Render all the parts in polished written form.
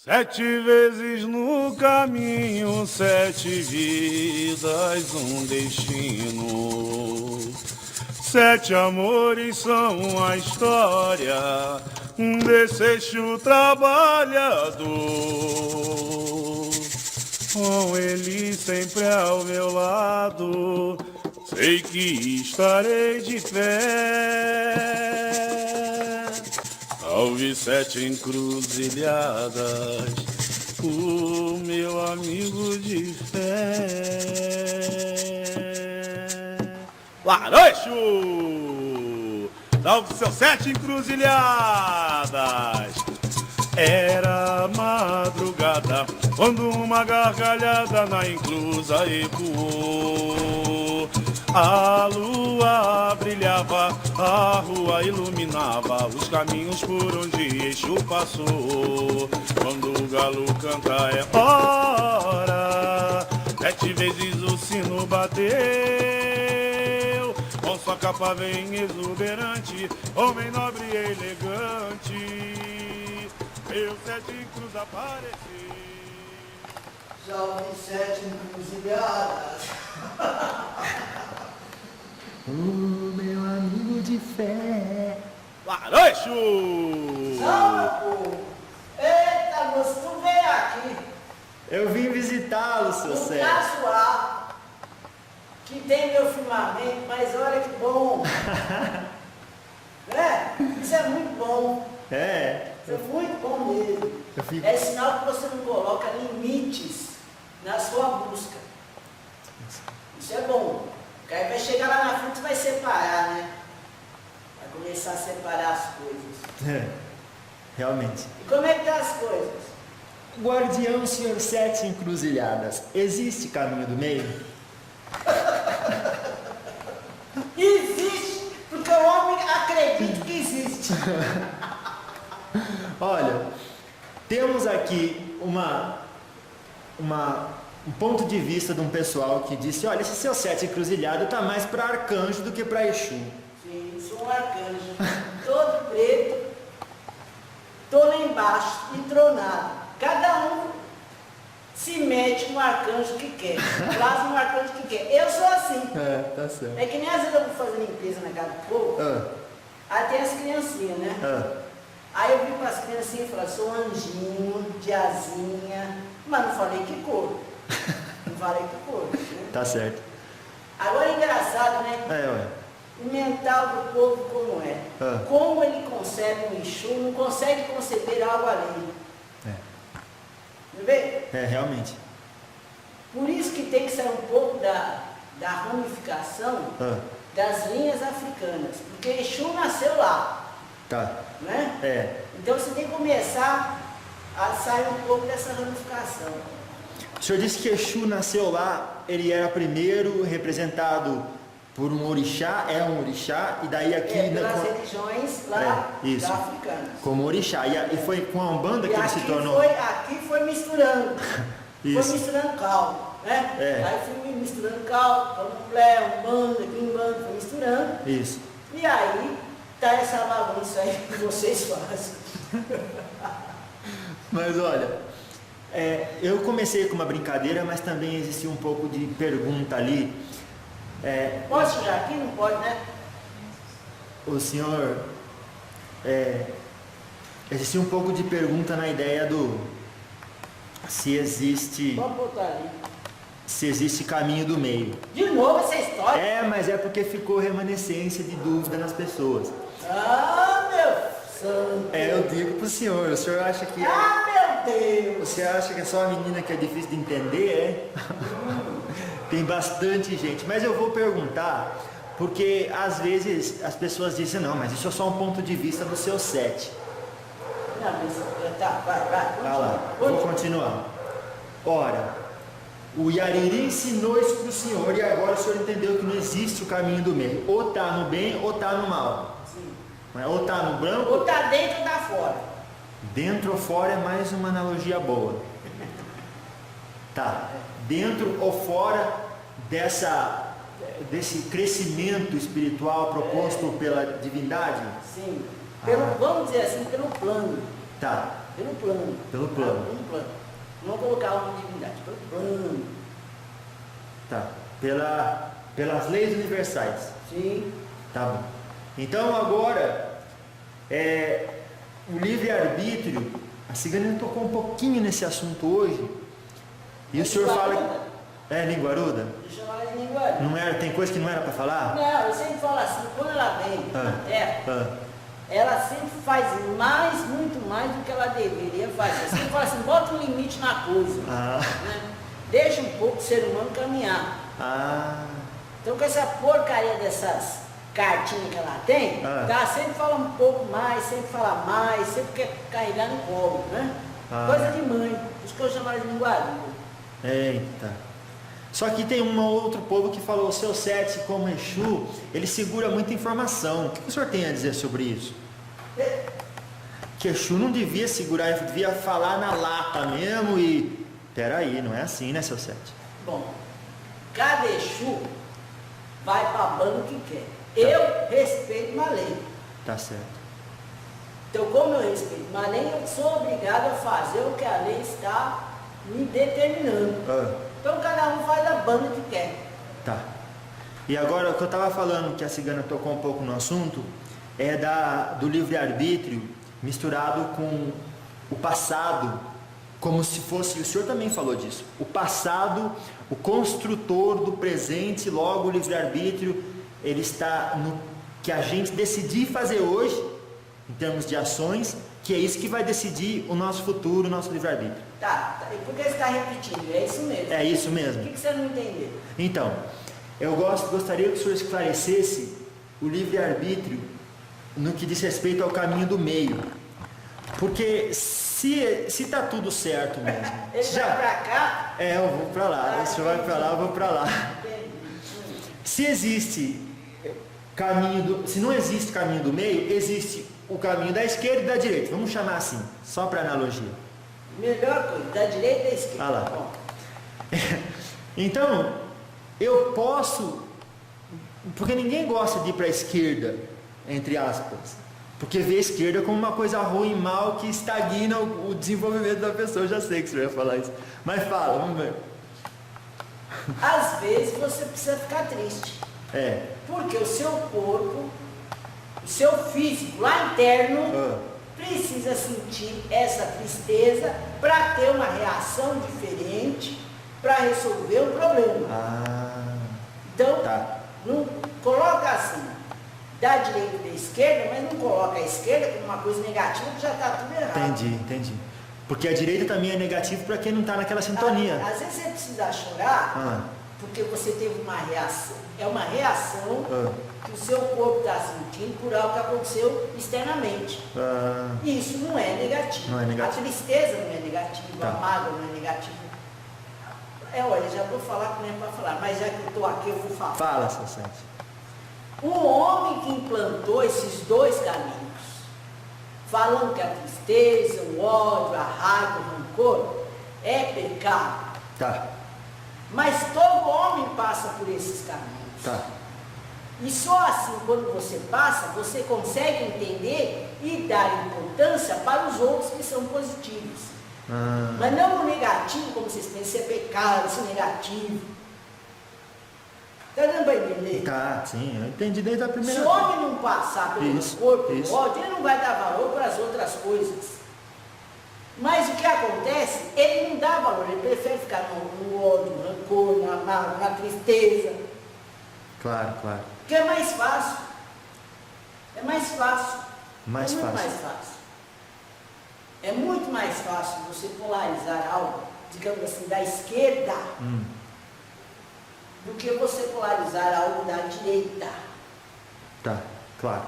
7 vezes no caminho, 7 vidas, um destino. 7 amores são a história desse eixo trabalhador. Com ele sempre ao meu lado, sei que estarei de pé. Salve 7 encruzilhadas, o meu amigo de fé. Laroxo! Salve seus 7 encruzilhadas. Era madrugada, quando uma gargalhada na encruza ecoou. A lua brilhava, a rua iluminava os caminhos por onde Exu passou. Quando o galo canta é hora, 7 vezes o sino bateu. Com sua capa vem exuberante, homem nobre e elegante. Meu 7 cruz apareceu. Salve 7 encruzilhadas. Meu amigo de fé. Laroxo! Salve, povo! Eita, moço, tu veio aqui. Eu vim visitá-lo, seu Um Sérgio. casual que tem meu firmamento, mas olha que bom. Isso é muito bom. É, Isso é muito bom mesmo. eu fico... É sinal que você não coloca limites na sua busca. Isso é bom. Porque aí vai chegar lá na frente e vai separar, né? Vai começar a separar as coisas. Realmente. E como é que tá as coisas? Guardião, senhor 7 encruzilhadas, existe caminho do meio? Existe, porque o homem acredita que existe. Olha, temos aqui um ponto de vista de um pessoal que disse, olha, esse seu 7 encruzilhado está mais para arcanjo do que para Exu. Sim, sou um arcanjo, todo preto, tô lá embaixo, entronado. Cada um se mete no arcanjo que quer, plasma no arcanjo que quer. Eu sou assim. É, tá certo. É que nem às vezes eu vou fazer limpeza na casa do povo, aí tem as criancinhas, né? Aí eu vi para as criancinhas e falei, sou anjinho, diazinha, mas não falei que cor. Não falei que cor. Né? Tá certo. Agora é engraçado, né? Ué. O mental do povo como é. Como ele concebe um Exu, não consegue conceber algo além. Não vê? É, realmente. Por isso que tem que sair um pouco da ramificação das linhas africanas. Porque Exu nasceu lá. Tá. Né? É. Então você tem que começar a sair um pouco dessa ramificação. O senhor disse que Exu nasceu lá, ele era primeiro representado por um orixá, é um orixá, e daí aqui... pelas religiões lá isso, africanas. como orixá, e foi com a Umbanda que ele se tornou... Aqui foi misturando, Isso. foi misturando caldo, né? É. Aí fui misturando caldo, candomblé, Umbanda, quimbanda, foi misturando. Isso. E aí, tá essa bagunça aí que vocês fazem. Mas olha, eu comecei com uma brincadeira, mas também existia um pouco de pergunta ali. Posso já aqui? Não pode, né? O senhor... existia um pouco de pergunta na ideia do... Se existe caminho do meio. De novo essa história? Mas é porque ficou remanescência de dúvida nas pessoas. Ah, meu santo! Eu digo pro senhor, o senhor acha que... Ah, meu Deus! Você acha que é só a menina que é difícil de entender, Tem bastante gente, mas eu vou perguntar, porque às vezes as pessoas dizem, não, mas isso é só um ponto de vista do seu 7. Não, mas tá, vai. Vai lá, vou continuar. Ora, o Yariri ensinou isso para o senhor e agora o senhor entendeu que não existe o caminho do meio. Ou tá no bem ou tá no mal. Sim. Ou tá no branco. Ou tá dentro ou tá fora. Dentro ou fora é mais uma analogia boa. Tá. Dentro ou fora desse crescimento espiritual proposto pela divindade? Sim. Vamos dizer assim, pelo plano. Tá. pelo plano. Pelo plano. Pelo plano. Não colocar uma divindade, pelo plano. Tá. Pelas leis universais. Sim. Tá bom. Então agora, o livre-arbítrio, a Cigana tocou um pouquinho nesse assunto hoje. E o senhor fala. É linguaruda? Deixa eu falar de linguaruda. Não era, tem coisa que não era para falar? Não, eu sempre falo assim, quando ela vem na Terra, ela sempre faz mais, muito mais do que ela deveria fazer. Eu sempre falo assim, bota um limite na coisa. Né? Deixa um pouco o ser humano caminhar. Então com essa porcaria dessas cartinhas que ela tem, ela sempre fala um pouco mais, sempre fala mais, sempre quer carregar no colo, né? Coisa de mãe, por isso que eu chamo ela de linguaruda. Eita. Só que tem um outro povo que falou, o seu Sete como Exu, ele segura muita informação. O que o senhor tem a dizer sobre isso? Que Exu não devia segurar, ele devia falar na lata mesmo e... Peraí, não é assim, né, seu Sete? Bom, cada Exu vai para bando que quer. Eu respeito uma lei. Tá certo. Então, como eu respeito uma lei, eu sou obrigado a fazer o que a lei está me determinando. Então, cada um faz a banda que quer. Tá. E agora, o que eu estava falando, que a Cigana tocou um pouco no assunto, é do livre-arbítrio misturado com o passado, como se fosse, o senhor também falou disso, o passado, o construtor do presente, logo o livre-arbítrio, ele está no que a gente decidir fazer hoje, em termos de ações, que é isso que vai decidir o nosso futuro, o nosso livre-arbítrio. Tá, e por que você está repetindo? É isso mesmo. É isso mesmo. O que você não entendeu? Então, eu gostaria que o senhor esclarecesse o livre-arbítrio no que diz respeito ao caminho do meio. Porque se está tudo certo mesmo... Ele vai para cá? Eu vou para lá. O senhor vai para lá, eu vou para lá. Se existe se não existe caminho do meio, existe o caminho da esquerda e da direita. Vamos chamar assim, só para analogia. Melhor coisa, da direita e da esquerda. Ah lá. Então, eu posso... Porque ninguém gosta de ir para a esquerda, entre aspas. Porque vê a esquerda como uma coisa ruim, mal, que estagna o desenvolvimento da pessoa. Eu já sei que você ia falar isso. Mas fala, vamos ver. Às vezes você precisa ficar triste. Porque o seu corpo, o seu físico lá interno, precisa sentir essa tristeza para ter uma reação diferente, para resolver o problema. Então, não coloca assim, da direita e da esquerda, mas não coloca a esquerda como uma coisa negativa, que já está tudo errado. Entendi. Porque a direita também é negativa para quem não está naquela sintonia. Às vezes você precisa chorar, porque você teve uma reação. É uma reação que o seu corpo está sentindo por algo que aconteceu externamente. Isso não é negativo. A tristeza não é negativa, a mágoa não é negativa. Olha, já vou falar como é para falar, mas já que eu estou aqui, eu vou falar. Fala, seu Sete. O homem que implantou esses dois caminhos, falando que a tristeza, o ódio, a raiva, o rancor, é pecado. Mas todo homem passa por esses caminhos. E só assim, quando você passa, você consegue entender e dar importância para os outros que são positivos. Mas não o negativo, como vocês pensam, isso é pecado, isso é negativo. Está dando para entender? Sim, eu entendi desde a primeira vez. Se o homem não passar pelo corpo, pelo ódio, ele não vai dar valor para as outras coisas. Mas o que acontece, ele não dá valor, ele prefere ficar no ódio, no rancor, na tristeza. Claro. Porque é mais fácil. É mais fácil. Mais fácil. É muito mais fácil você polarizar algo, digamos assim, da esquerda, do que você polarizar algo da direita. Claro.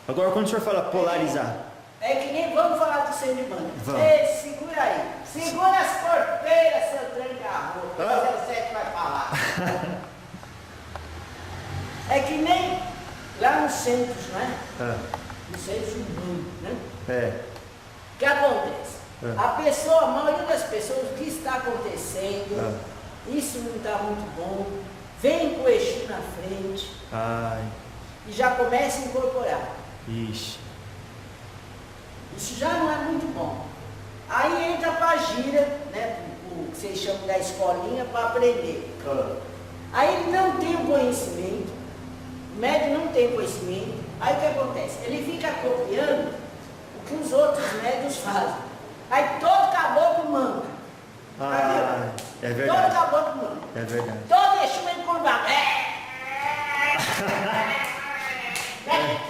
Agora, quando o senhor fala polarizar... É que nem vamos falar do ser humano. Segura aí. Segura as porteiras, seu tranca-rua. O Sete vai falar. É que nem lá nos centros, né? Nos centros urbanos, né? O que acontece? A maioria das pessoas, o que está acontecendo, isso não está muito bom, vem com o Exu na frente e já começa a incorporar. Isso já não é muito bom. Aí entra pra gira, né? O que vocês chamam da escolinha para aprender. Aí ele não tem o conhecimento, o médium não tem conhecimento. Aí o que acontece? Ele fica copiando o que os outros médios fazem. Aí todo caboclo manca. Ah, é Todo verdade. caboclo manca. É verdade. Todo Exu encurvado.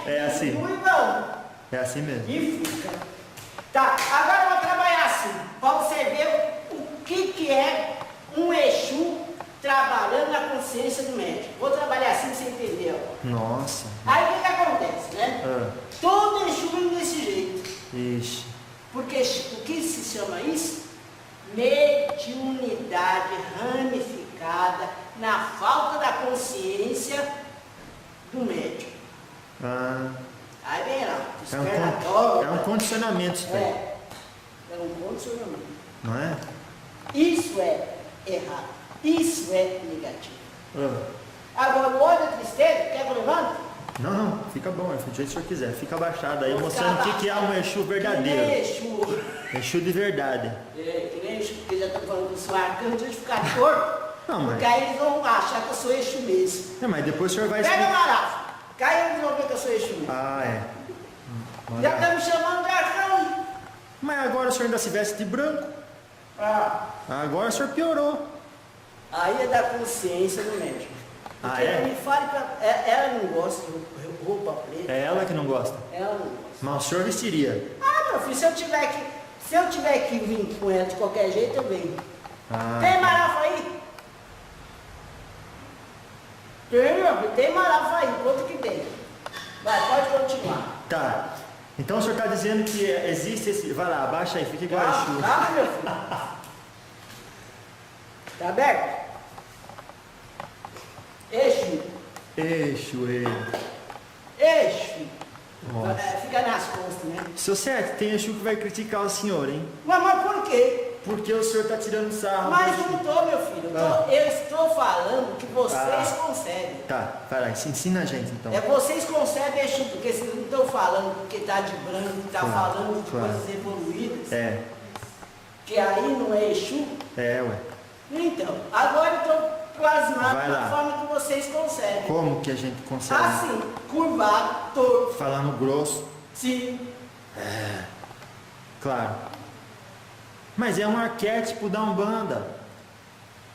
É assim. Curvão. É assim mesmo. E fica. Tá, agora eu vou trabalhar assim, para você ver o que é um Exu trabalhando na consciência do médico. Vou trabalhar assim pra você entender. Ó. Nossa. Aí o que acontece, né? Todo Exu vem desse jeito. Ixi. Porque o que se chama isso? Mediunidade ramificada na falta da consciência do médium. Ah, Aí vem lá, é um condicionamento isso daí, É um condicionamento. não é? Isso é errado. Isso é negativo. Agora, o olho da tristeza, quer que eu levante? Não, fica bom, do jeito que o senhor quiser. Fica abaixado aí, Vou mostrando ficar o que é um Exu Que nem verdadeiro. Exu. Exu de verdade. Que nem Exu, porque já estão falando que eu sou arcanjo, deixa eu ficar torto. Não, mas- Porque aí eles vão achar que eu sou Exu mesmo. É, mas depois o senhor vai Pega o explicar. Marafa. Cai eles vão ver que eu sou Exu mesmo. Ah, é. Já estão me chamando de arcanjo. Mas agora o senhor ainda se veste de branco. Agora o senhor piorou. Aí é da consciência do médico. Ah, Porque é? me fale pra... Ela não gosta de roupa preta. É ela que não gosta. Ela não gosta. Mas o senhor vestiria. Ah, meu filho, se eu tiver que vir com ela de qualquer jeito, eu venho. Ah, Tem Marafa aí? Tem, meu filho, tem Marafa aí, quanto que tem? Vai, pode continuar. tá. Então o senhor está dizendo que existe esse. Vai lá, abaixa aí, fica igual a Exu. Calma, meu filho. Tá aberto? Exu. Exu. Exu. Nossa. Fica nas costas, né? Seu Sete, tem Exu que vai criticar o senhor, hein? Mas por quê? Porque o senhor está tirando sarro. Mas do Exu. não tô, meu filho. Eu estou falando que vocês concebem. Tá, vai lá, ensina a gente então. É vocês concebem Exu, porque vocês não estão falando porque está de branco, está Claro, falando de claro. coisas evoluídas, É, que aí não é Exu. ué. Então, agora eu estou plasmado Vai lá. da forma que vocês concebem. Como que a gente consegue? Assim, curvado, torto, Falando grosso, sim. claro. Mas é um arquétipo da Umbanda.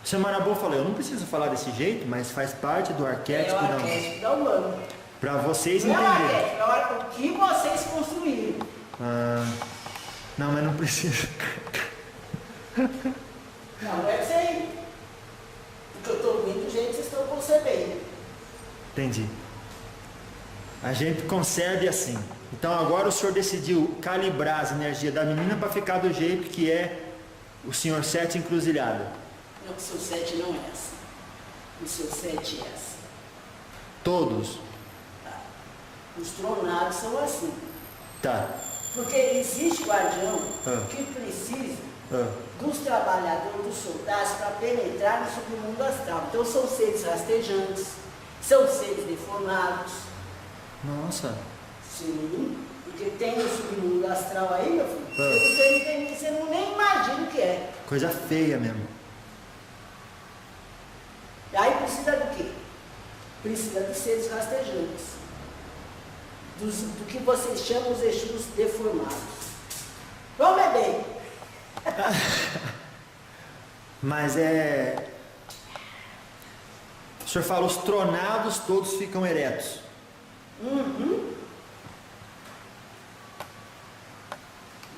O seu Marabô falou, eu não preciso falar desse jeito, mas faz parte do É arquétipo o da Umbanda. arquétipo da Umbanda. Para vocês Não é o entenderem. arquétipo, é o que vocês construíram. Não, mas não precisa. Não deve ser aí. Porque eu estou vendo do jeito que vocês estão concebendo. Entendi. A gente concebe assim. Então agora o senhor decidiu calibrar as energias da menina para ficar do jeito que é o senhor Sete Encruzilhada. Não, o seu 7 não é assim. O seu 7 é assim. Todos. Os tronados são assim. Tá. Porque existe guardião Ah. que precisa Ah, dos trabalhadores, dos soldados, para penetrar no submundo astral. Então são seres rastejantes, são seres deformados. Nossa. Sim, porque tem no submundo astral aí, meu filho. Ah. Você não nem imagina o que é. Coisa feia mesmo. E aí precisa do quê? Precisa dos seres rastejantes. Do que vocês chamam os Exus deformados. Vamos beber. Mas é. O senhor fala, os tronados todos ficam eretos.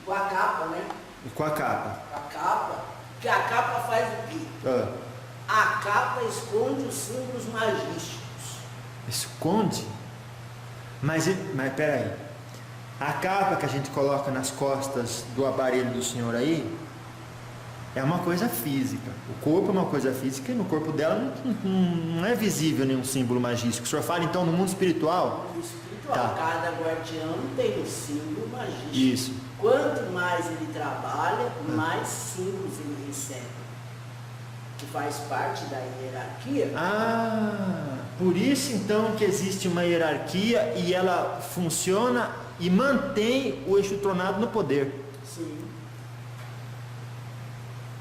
Com a capa, né? E com a capa. A capa. Que a capa faz o quê? Ah, A capa esconde os símbolos magísticos. esconde? Mas peraí. A capa que a gente coloca nas costas do aparelho do senhor aí é uma coisa física. O corpo é uma coisa física e no corpo dela não é visível nenhum símbolo magístico. O senhor fala então no mundo espiritual? No espiritual, Tá. cada guardião tem um símbolo magístico. Isso. Quanto mais ele trabalha, mais símbolos ele recebe. Que faz parte da hierarquia. Ah, por isso então que existe uma hierarquia e ela funciona e mantém o Exu tronado no poder. Sim.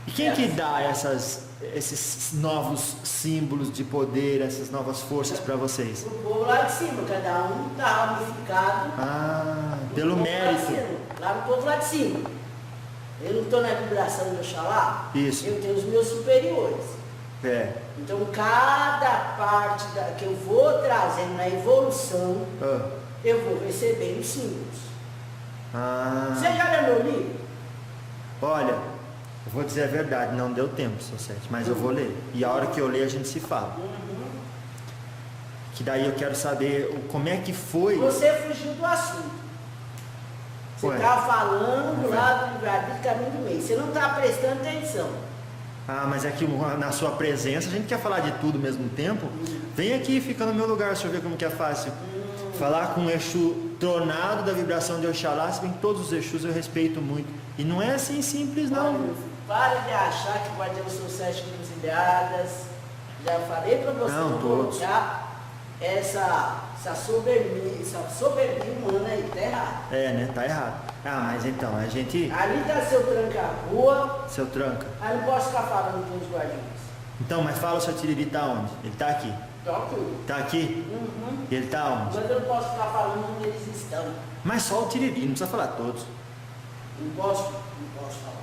E quem que dá esses novos símbolos de poder, essas novas forças para vocês? O povo lá de cima, cada um está ramificado. Ah, pelo Lá mérito. de cima, lá no povo lá de cima. Eu não estou na vibração do Oxalá. Isso. Eu tenho os meus superiores. É. Então, cada parte que eu vou trazendo na evolução, Ah. eu vou recebendo símbolos. Ah. Você já leu meu livro? Olha, eu vou dizer a verdade, não deu tempo, seu Sete, mas eu vou ler. E a hora que eu ler a gente se fala. Que daí eu quero saber como é que foi. Você fugiu do assunto. Você Ué. estava falando lá do livre-arbítrio caminho do meio. Você não está prestando atenção. Ah, mas é que na sua presença a gente quer falar de tudo ao mesmo tempo. Vem aqui e fica no meu lugar, deixa eu ver como que é fácil. Falar com um Exu tronado da vibração de Oxalá, se bem que todos os Exus eu respeito muito. E não é assim simples não. Pare de achar que Guardião são 7 encruzilhadas. Já falei para você Não, não todos. colocar essa soberbia humana aí, tá errado. É, né? Tá errado. Ah, mas então, a gente... Ali está seu tranca-rua, Seu tranca. aí não posso ficar falando com os guardiões. Então, mas fala o seu Tiriri tá onde? Ele tá aqui. Toque. Tá aqui? Ele tá onde? Mas eu não posso ficar falando onde eles estão. Mas só o Tiriri, não precisa falar todos. Não posso falar.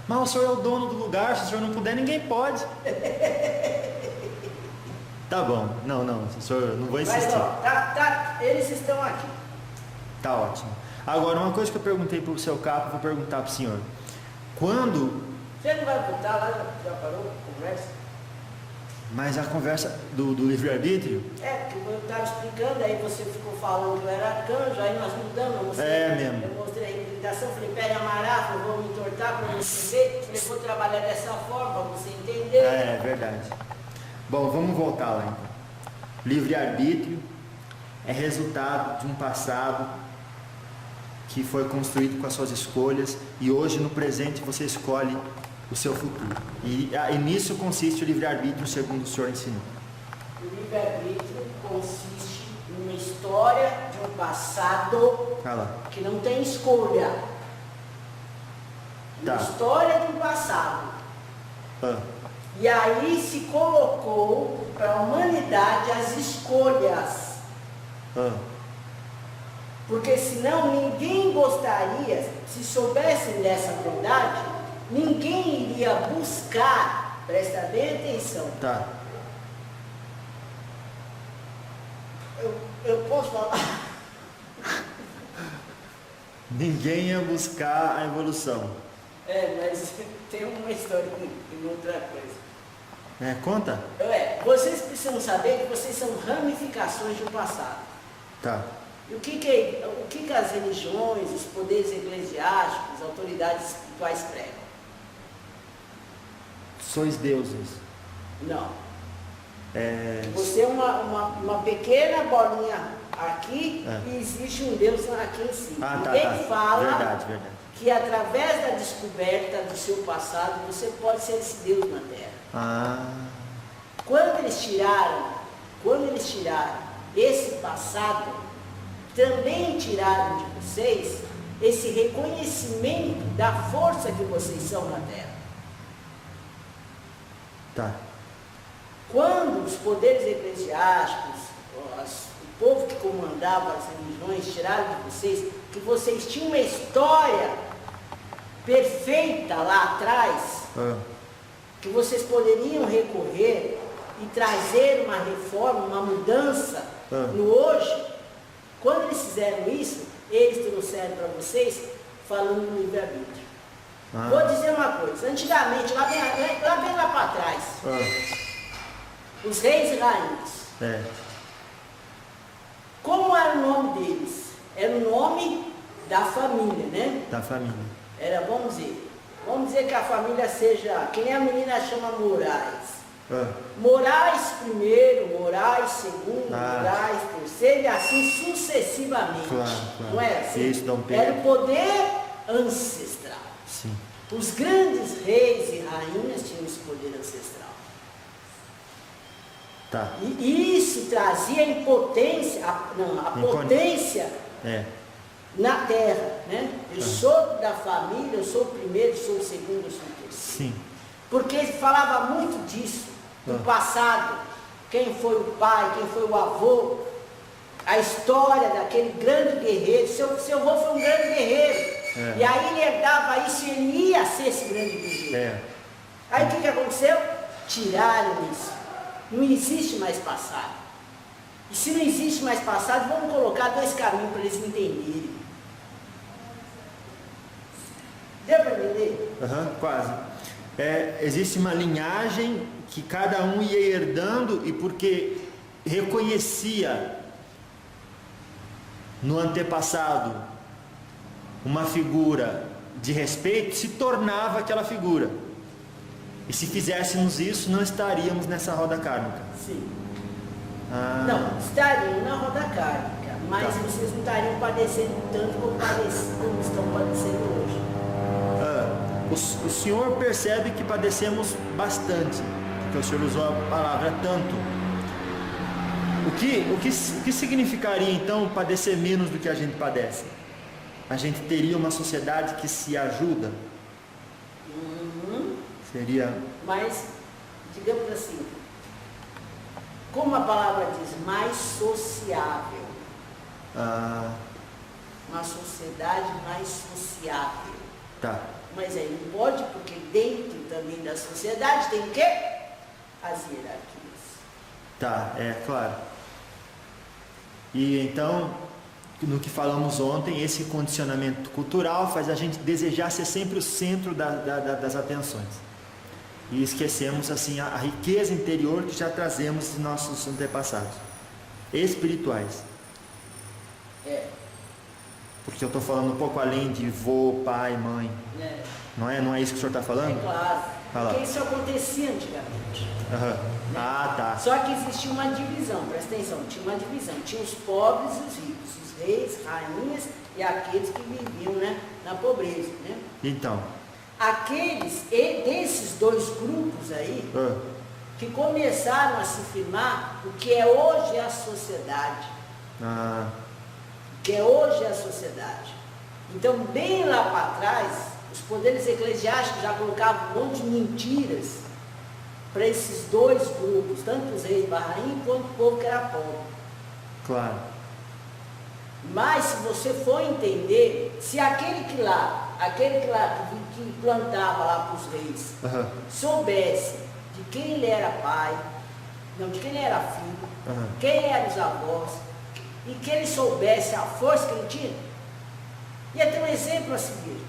Mas o senhor é o dono do lugar, se o senhor não puder, ninguém pode. Tá bom. Não, o senhor, não vou Mas insistir. ó, eles estão aqui. Tá ótimo. Agora, uma coisa que eu perguntei pro seu capo, eu vou perguntar pro senhor. Quando... Você não vai botar lá, já parou a conversa? Mas a conversa do livre-arbítrio? É, porque eu estava explicando, aí você ficou falando que eu era arcanjo, aí nós mudamos, eu mostrei, É mesmo. eu mostrei a habilitação, falei, pega a marafa, eu vou me entortar para você ver, falei, vou trabalhar dessa forma para você entender. É verdade. Bom, vamos voltar lá então. Livre-arbítrio é resultado de um passado que foi construído com as suas escolhas e hoje no presente você escolhe o seu futuro. E nisso consiste o livre-arbítrio, segundo o senhor ensinou. O livre-arbítrio consiste numa história de um passado Vai lá. que não tem escolha. Uma Tá. história de um passado. Ah, E aí se colocou para a humanidade as escolhas. ah. Porque senão ninguém gostaria, se soubessem dessa verdade, ninguém iria buscar, presta bem atenção. Tá. Eu posso falar? Ninguém ia buscar a evolução. Mas tem uma história em outra coisa. Conta? Vocês precisam saber que vocês são ramificações do passado. Tá. E o que as religiões, os poderes eclesiásticos, as autoridades espirituais pregam? Sois deuses. Não. Você é uma pequena bolinha aqui e existe um Deus aqui em cima. Ninguém fala Verdade. que através da descoberta do seu passado você pode ser esse Deus na Terra. Ah, Quando eles tiraram esse passado, também tiraram de vocês esse reconhecimento da força que vocês são na Terra. tá. Quando os poderes eclesiásticos, o povo que comandava as religiões tiraram de vocês, que vocês tinham uma história perfeita lá atrás, que vocês poderiam recorrer e trazer uma reforma, uma mudança no hoje. Quando eles fizeram isso, eles trouxeram para vocês falando do livre-arbítrio. Vou dizer uma coisa, antigamente, lá para trás, os reis e rainhas, como era o nome deles? Era o nome da família, né? Da família. Era, vamos dizer que a família seja, que nem a menina chama Moraes. Moraes primeiro, Moraes segundo, Moraes terceiro, e assim sucessivamente. Claro. Não é assim? Isso, Dom Pedro. Era o poder ancestral. Sim. Os grandes reis e rainhas tinham esse poder ancestral. Tá. E isso trazia a impotência, potência na terra, né? Eu sou da família, eu sou o primeiro, eu sou o segundo, eu sou o terceiro. Sim. Porque ele falava muito disso, do passado, quem foi o pai, quem foi o avô, a história daquele grande guerreiro. Seu avô foi um grande guerreiro. E aí ele herdava isso e ele ia ser esse grande guerreiro. Aí o que aconteceu? Tiraram isso. Não existe mais passado. E se não existe mais passado, vamos colocar 2 caminhos para eles entenderem. Deu para entender? Quase. Existe uma linhagem que cada um ia herdando, e porque reconhecia no antepassado uma figura de respeito, se tornava aquela figura. E se fizéssemos isso, não estaríamos nessa roda kármica. Sim. Não, estariam na roda kármica, mas vocês não estariam padecendo tanto como estão padecendo hoje. O senhor percebe que padecemos bastante, porque o senhor usou a palavra tanto. O que significaria então padecer menos do que a gente padece? A gente teria uma sociedade que se ajuda? Seria... Mas, digamos assim, como a palavra diz, mais sociável. Uma sociedade mais sociável. Tá. Mas aí não pode, porque dentro também da sociedade tem o quê? As hierarquias. Tá, claro. E então, no que falamos ontem, esse condicionamento cultural faz a gente desejar ser sempre o centro das atenções. E esquecemos assim a riqueza interior que já trazemos de nossos antepassados espirituais. Porque eu estou falando um pouco além de vô, pai, mãe. Não é isso que o senhor está falando? Claro. Porque isso acontecia antigamente. Tá. Só que existia uma divisão, presta atenção, tinha uma divisão. Tinha os pobres e os ricos, os reis, rainhas e aqueles que viviam, né, na pobreza. Né? Então. Desses 2 grupos aí, que começaram a se firmar o que é hoje a sociedade. Que é hoje a sociedade. Então, bem lá para trás, os poderes eclesiásticos já colocavam um monte de mentiras para esses 2 grupos, tanto os reis barraim quanto o povo que era pobre. Claro. Mas se você for entender, se aquele que lá que plantava lá para os reis, soubesse de quem ele era pai, de quem ele era filho, quem eram os avós, e que ele soubesse a força que ele tinha, ia ter um exemplo a seguir.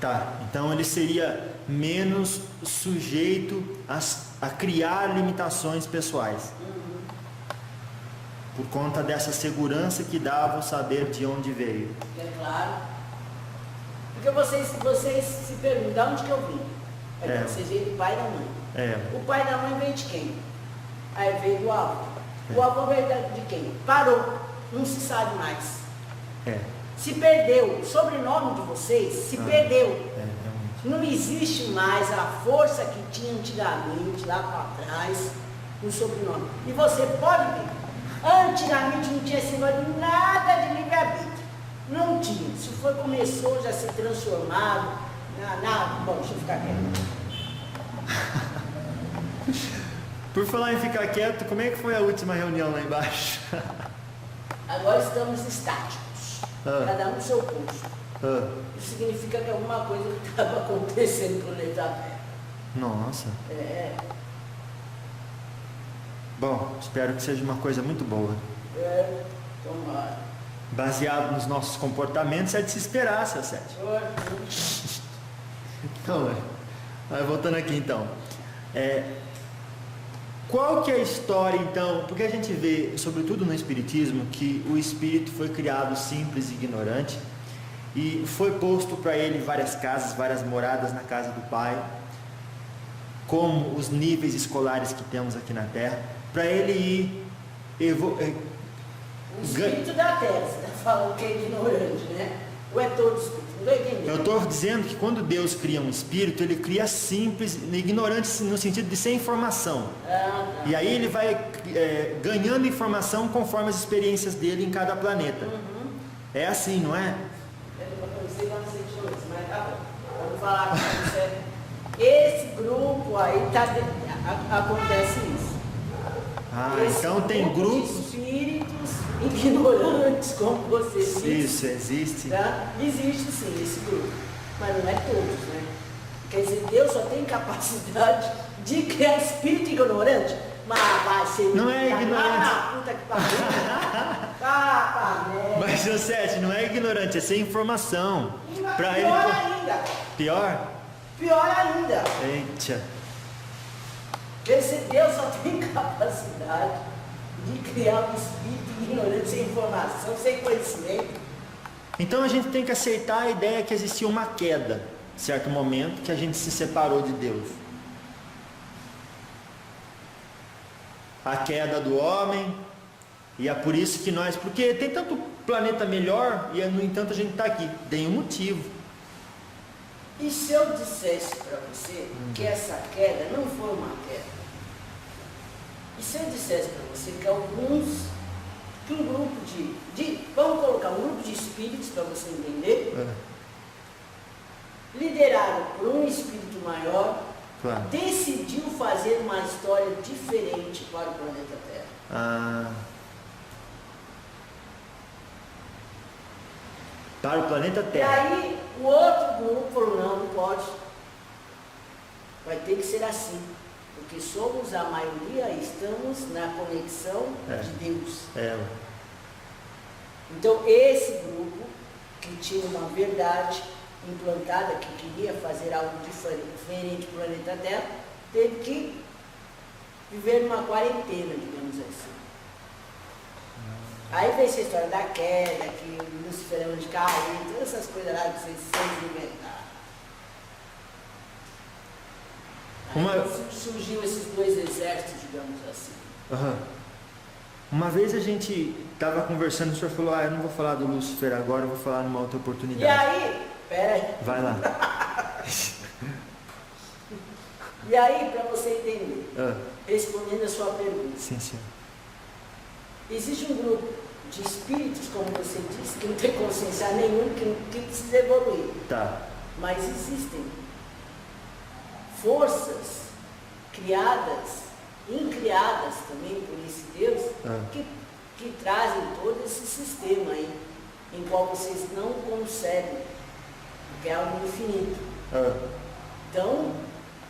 Tá, então ele seria menos sujeito a criar limitações pessoais. Por conta dessa segurança que dava o saber de onde veio. É claro. Porque vocês se perguntam, de onde que eu vim? Vocês veio do pai e da mãe. O pai e da mãe veio de quem? Aí veio do avô. O avô veio de quem? Parou. Não se sabe mais. Se perdeu. O sobrenome de vocês se perdeu. Não existe mais a força que tinha antigamente, lá para trás, no sobrenome. E você pode ver, antigamente não tinha esse negócio de nada de livre-arbítrio. Não tinha. Isso começou já a se transformar. Bom, deixa eu ficar quieto. Por falar em ficar quieto, como é que foi a última reunião lá embaixo? Agora estamos estáticos. Cada um no seu posto. Isso significa que alguma coisa estava acontecendo no planeta Terra. Nossa. Bom, espero que seja uma coisa muito boa. Tomara. Baseado nos nossos comportamentos, é de se esperar, seu Sete. Então, voltando aqui então. Qual que é a história então? Porque a gente vê, sobretudo no Espiritismo, que o Espírito foi criado simples e ignorante e foi posto para ele várias casas, várias moradas na casa do Pai, como os níveis escolares que temos aqui na Terra, para ele ir o espírito da Terra, você está falando que é ignorante, né? Ou é todo espírito? Não estou entendendo. Eu estou dizendo que quando Deus cria um espírito, ele cria simples, ignorante no sentido de sem informação. E aí ele vai ganhando informação conforme as experiências dele em cada planeta. É assim, não é? Eu não sei quando você tirou isso, mas tá bom. Vamos falar com você. Esse grupo aí, acontece isso. Ah, Esse então tem grupo grupos. de espíritos ignorantes, como você disse. Isso existe. Tá? Existe sim esse grupo, mas não é todos, né? Quer dizer, Deus só tem capacidade de criar espírito ignorante, mas vai ser. Não é ignorante. Puta que pariu. Mas, seu Sete, não é ignorante, é sem informação. Pra ele. Pior ainda. Pior? Pior ainda. Eita. Quer dizer, Deus só tem capacidade de criar um espírito ignorante, sem informação, sem conhecimento. Então a gente tem que aceitar a ideia que existia uma queda, em certo momento, que a gente se separou de Deus. A queda do homem, e é por isso que nós, porque tem tanto planeta melhor, e no entanto a gente está aqui, tem um motivo. E se eu dissesse para você que essa queda não foi uma queda? E se eu dissesse para você que um grupo vamos colocar um grupo de espíritos para você entender, liderado por um espírito maior, Claro. decidiu fazer uma história diferente para o planeta Terra. Para o planeta E Terra. aí o outro grupo falou, não pode. Vai ter que ser assim. Porque somos a maioria e estamos na conexão de Deus. Então esse grupo, que tinha uma verdade implantada, que queria fazer algo diferente do planeta Terra, teve que viver numa quarentena, digamos assim. Aí vem essa história da queda, que o Lúcifer é onde caiu, todas essas coisas lá que vocês sempre inventaram. Aí surgiu esses dois exércitos, digamos assim. Uma vez a gente estava conversando, o senhor falou, eu não vou falar do Lúcifer agora, eu vou falar numa outra oportunidade. E aí, pera aí. Vai lá. E aí, para você entender, respondendo a sua pergunta. Sim, senhor. Existe um grupo de espíritos, como você disse, que não tem consciência nenhuma, que precisa evoluir. Tá. Mas existem forças criadas, incriadas também por esse Deus, que trazem todo esse sistema aí, em qual vocês não concebem, porque é algo infinito. Então,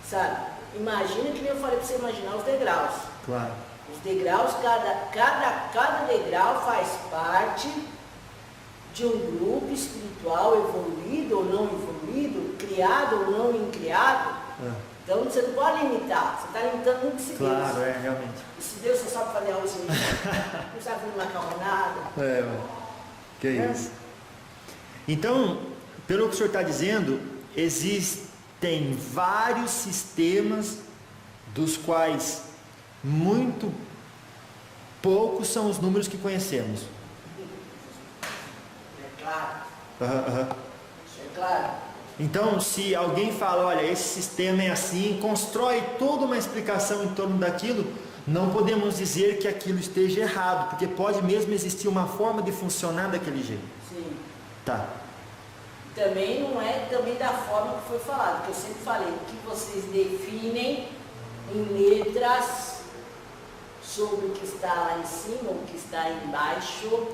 sabe, imagina que nem eu falei para você imaginar os degraus. Claro. Os degraus, cada degrau faz parte de um grupo espiritual evoluído ou não evoluído, criado ou não incriado. Então você não pode limitar, você está limitando muito esse Deus. Claro, realmente. Esse Deus só sabe fazer arroz e não sabe fazer macarronada. Que isso. Então, pelo que o senhor está dizendo, existem vários sistemas dos quais muito poucos são os números que conhecemos. É claro. É claro. Então, se alguém fala, olha, esse sistema é assim, constrói toda uma explicação em torno daquilo, não podemos dizer que aquilo esteja errado, porque pode mesmo existir uma forma de funcionar daquele jeito. Sim. Tá. Também não é também da forma que foi falado, porque eu sempre falei que vocês definem em letras sobre o que está lá em cima, o que está embaixo,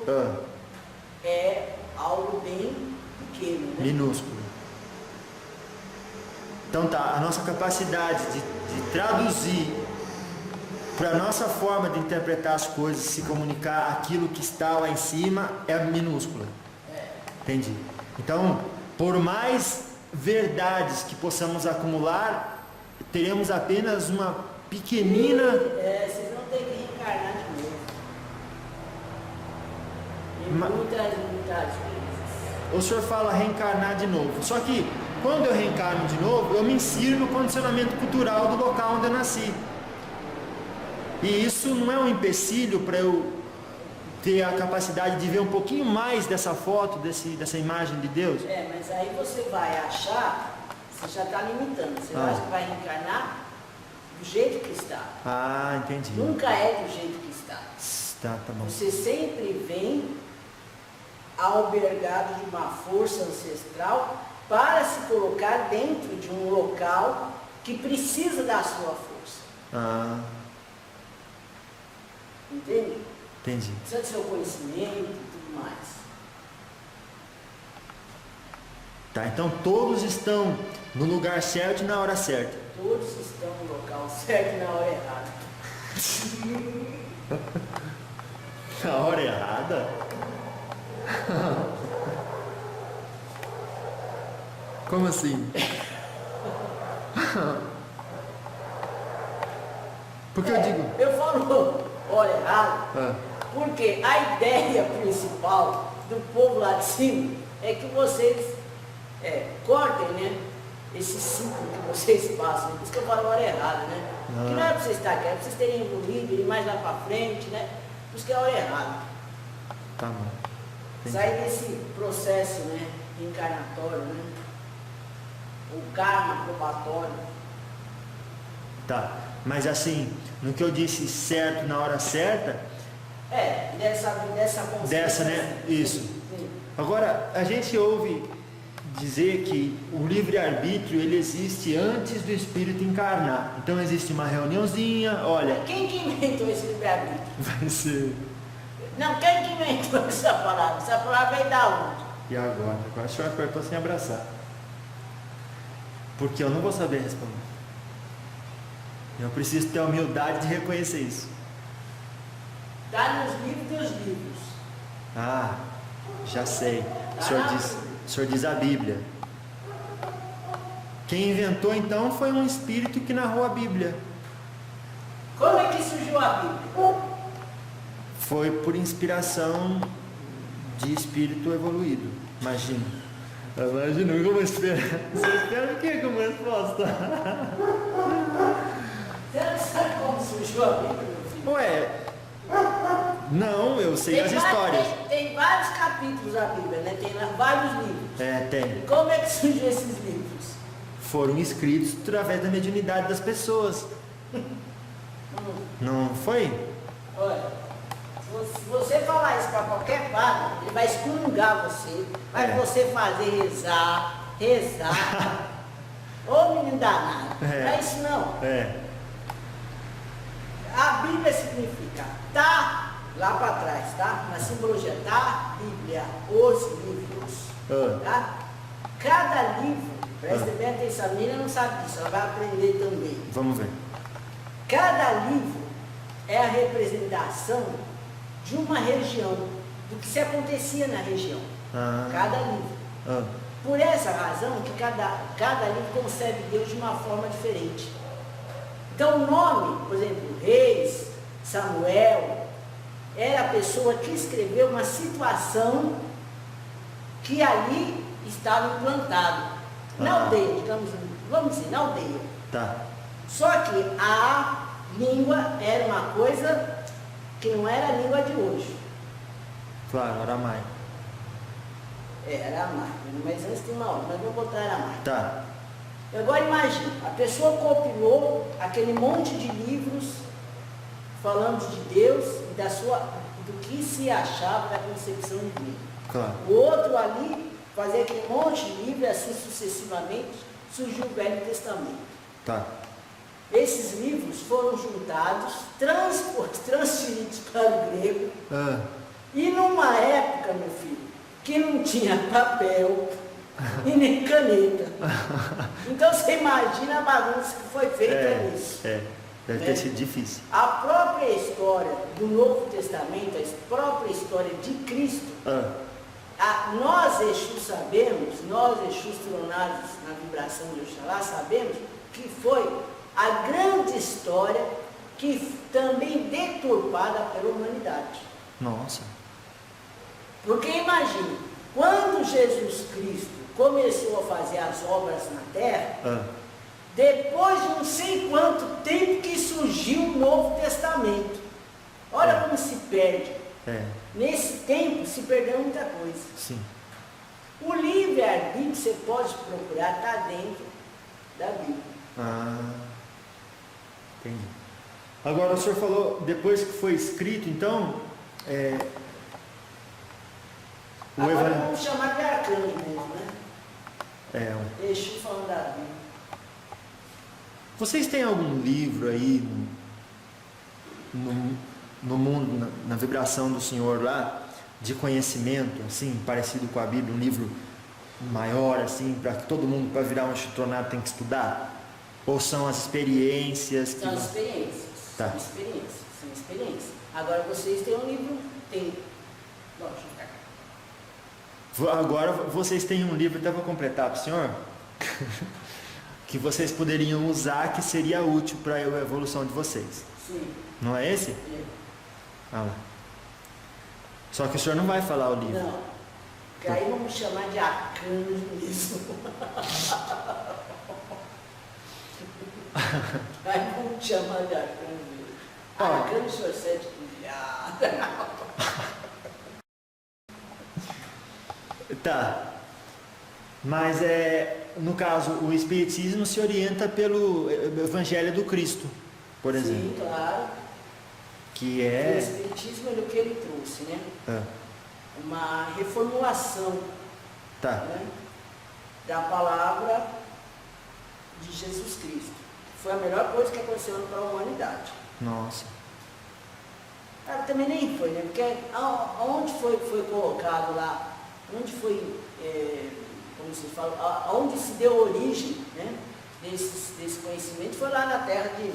é algo bem pequeno, né? Minúsculo. Então tá, a nossa capacidade de traduzir para a nossa forma de interpretar as coisas, se comunicar aquilo que está lá em cima é minúscula. Entendi. Então, por mais verdades que possamos acumular, teremos apenas uma pequenina... Vocês vão ter que reencarnar de novo. E muitas vezes. O senhor fala reencarnar de novo. Só que, quando eu reencarno de novo, eu me insiro no condicionamento cultural do local onde eu nasci. E isso não é um empecilho para eu ter a capacidade de ver um pouquinho mais dessa foto, dessa imagem de Deus? Mas aí você vai achar, você já está limitando, você acha que vai reencarnar do jeito que está. Entendi. Nunca é do jeito que está. Tá bom. Você sempre vem albergado de uma força ancestral para se colocar dentro de um local que precisa da sua força. Ah, Entende? entendi. Precisa do seu conhecimento e tudo mais. Tá, então todos estão no lugar certo e na hora certa. Todos estão no local certo e na hora errada. Na hora errada? Como assim? Porque eu digo. Eu falo hora errada, porque a ideia principal do povo lá de cima é que vocês cortem, né? Esse ciclo que vocês passam. Por isso que eu falo hora errada, né? Que não é para vocês estar quietos, para vocês terem evoluído, ir mais lá para frente, né? Por isso que é hora errada. Tá bom. Entendi. Sair desse processo, né? Encarnatório, né? O karma probatório. Tá, mas assim, no que eu disse certo na hora certa, Dessa consciência. dessa, né? Isso. Sim. Agora, a gente ouve dizer que o livre-arbítrio ele existe antes do espírito encarnar. Então existe uma reuniãozinha, olha, Quem que inventou esse livre-arbítrio? vai ser. Não, quem que inventou essa palavra? Essa palavra veio da onde? E agora? Agora o senhor apertou sem abraçar. Porque eu não vou saber responder. Eu preciso ter a humildade de reconhecer isso. Está nos livros dos livros. Ah, já sei. O senhor diz a Bíblia. Quem inventou então foi um espírito que narrou a Bíblia. Como é que surgiu a Bíblia? Foi por inspiração de espírito evoluído. Imagina. Imagina como espera. Você espera o que como resposta? Você não sabe como surgiu a Bíblia, meu filho? Ué, não, eu sei as histórias. Tem vários capítulos da Bíblia, né? Tem lá vários livros. É, tem. E como é que surgiu esses livros? Foram escritos através da mediunidade das pessoas. Não foi? Olha, se você falar isso para qualquer padre, ele vai excomungar você, vai você fazer rezar. Ô menino danado, não é isso não. É. A Bíblia significa tá lá para trás, tá? Na simbologia, tá? Bíblia, os livros. Tá? Cada livro, presta bem atenção, a menina não sabe disso, ela vai aprender também. Vamos ver. Cada livro é a representação de uma região, do que se acontecia na região. Cada livro. Por essa razão que cada livro concebe Deus de uma forma diferente. Então o nome, por exemplo, Reis, Samuel, era a pessoa que escreveu uma situação que ali estava implantado. Na aldeia, digamos, vamos dizer, na aldeia. Tá. Só que a língua era uma coisa que não era a língua de hoje. Claro, aramaico. Era aramaico, mas antes tem uma outra, mas vou botar aramaico. Tá. Agora imagine, a pessoa compilou aquele monte de livros falando de Deus e do que se achava da concepção divina. Claro. O outro ali fazia aquele monte de livros, assim sucessivamente, surgiu o Velho Testamento. Tá. Esses livros foram juntados, transferidos para o grego, e numa época, meu filho, que não tinha papel e nem caneta. Então você imagina a bagunça que foi feita nisso. Deve ter sido difícil. A própria história do Novo Testamento, a própria história de Cristo, nós Exus sabemos, nós Exus tronados na vibração de Oxalá, sabemos que foi a grande história que também deturpada pela humanidade. Nossa. Porque imagine, quando Jesus Cristo começou a fazer as obras na terra, depois de não sei quanto tempo que surgiu o Novo Testamento. Olha como se perde. Nesse tempo se perdeu muita coisa. Sim. O livre-arbítrio você pode procurar, está dentro da Bíblia. Entendi. Agora o senhor falou, depois que foi escrito, então, Agora vamos chamar de arcanjo mesmo, né? Exu falando da Bíblia. Vocês têm algum livro aí no mundo, na vibração do Senhor lá, de conhecimento, assim, parecido com a Bíblia, um livro maior, assim, para que todo mundo, para virar um chutronado, tem que estudar? Ou são as experiências? São as experiências. Tá. São experiências. Agora vocês têm um livro, lógico. Agora vocês têm um livro, até vou completar para o senhor, que vocês poderiam usar, que seria útil para a evolução de vocês. Sim. Não é esse? É. Ah lá. Só que o senhor não vai falar o livro. Não. Porque aí vamos chamar de arcanjo mesmo. Aí vamos chamar de arcanjo mesmo. Arcanjo Sorcete Viado. Tá. Mas no caso, o Espiritismo se orienta pelo Evangelho do Cristo, por exemplo. Sim, claro. Que O Espiritismo é o que ele trouxe, né? Uma reformulação, tá, né, da palavra de Jesus Cristo. Foi a melhor coisa que aconteceu para a humanidade. Nossa. Também nem foi, né? Porque onde foi colocado lá, onde foi, como se fala, onde se deu origem, né, desse conhecimento, foi lá na terra de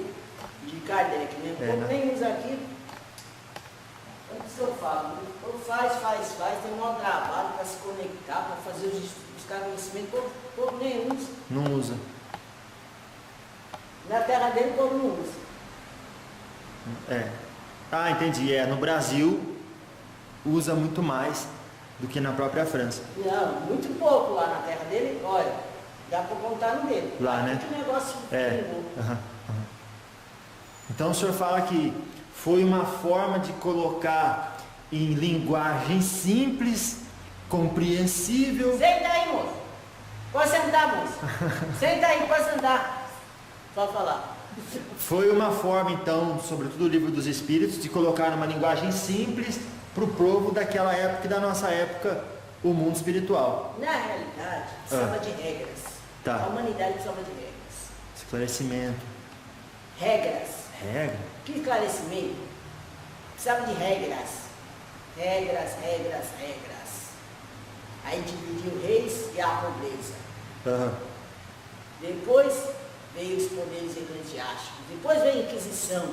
Kardec, né? Nem usa aqui. Antes eu falo, faz, tem um maior trabalho para se conectar, para fazer buscar conhecimento, o povo nem usa. Não usa. Na terra dele o povo não usa. Ah, entendi. No Brasil usa muito mais do que na própria França. Não, muito pouco lá na terra dele, olha, dá para contar no dedo. Lá, né? Que negócio Então o senhor fala que foi uma forma de colocar em linguagem simples, compreensível. Senta aí, moço. Pode sentar, moço. Senta aí, pode sentar. Pode falar. Foi uma forma, então, sobretudo o Livro dos Espíritos, de colocar numa linguagem simples para o povo daquela época e da nossa época, o mundo espiritual. Na realidade, precisava de regras. Tá. A humanidade precisava de regras. Esclarecimento. Regras. Regra? Que esclarecimento? Precisava de regras. Regras. Aí dividiu reis e a pobreza. Depois veio os poderes eclesiásticos. Depois veio a Inquisição.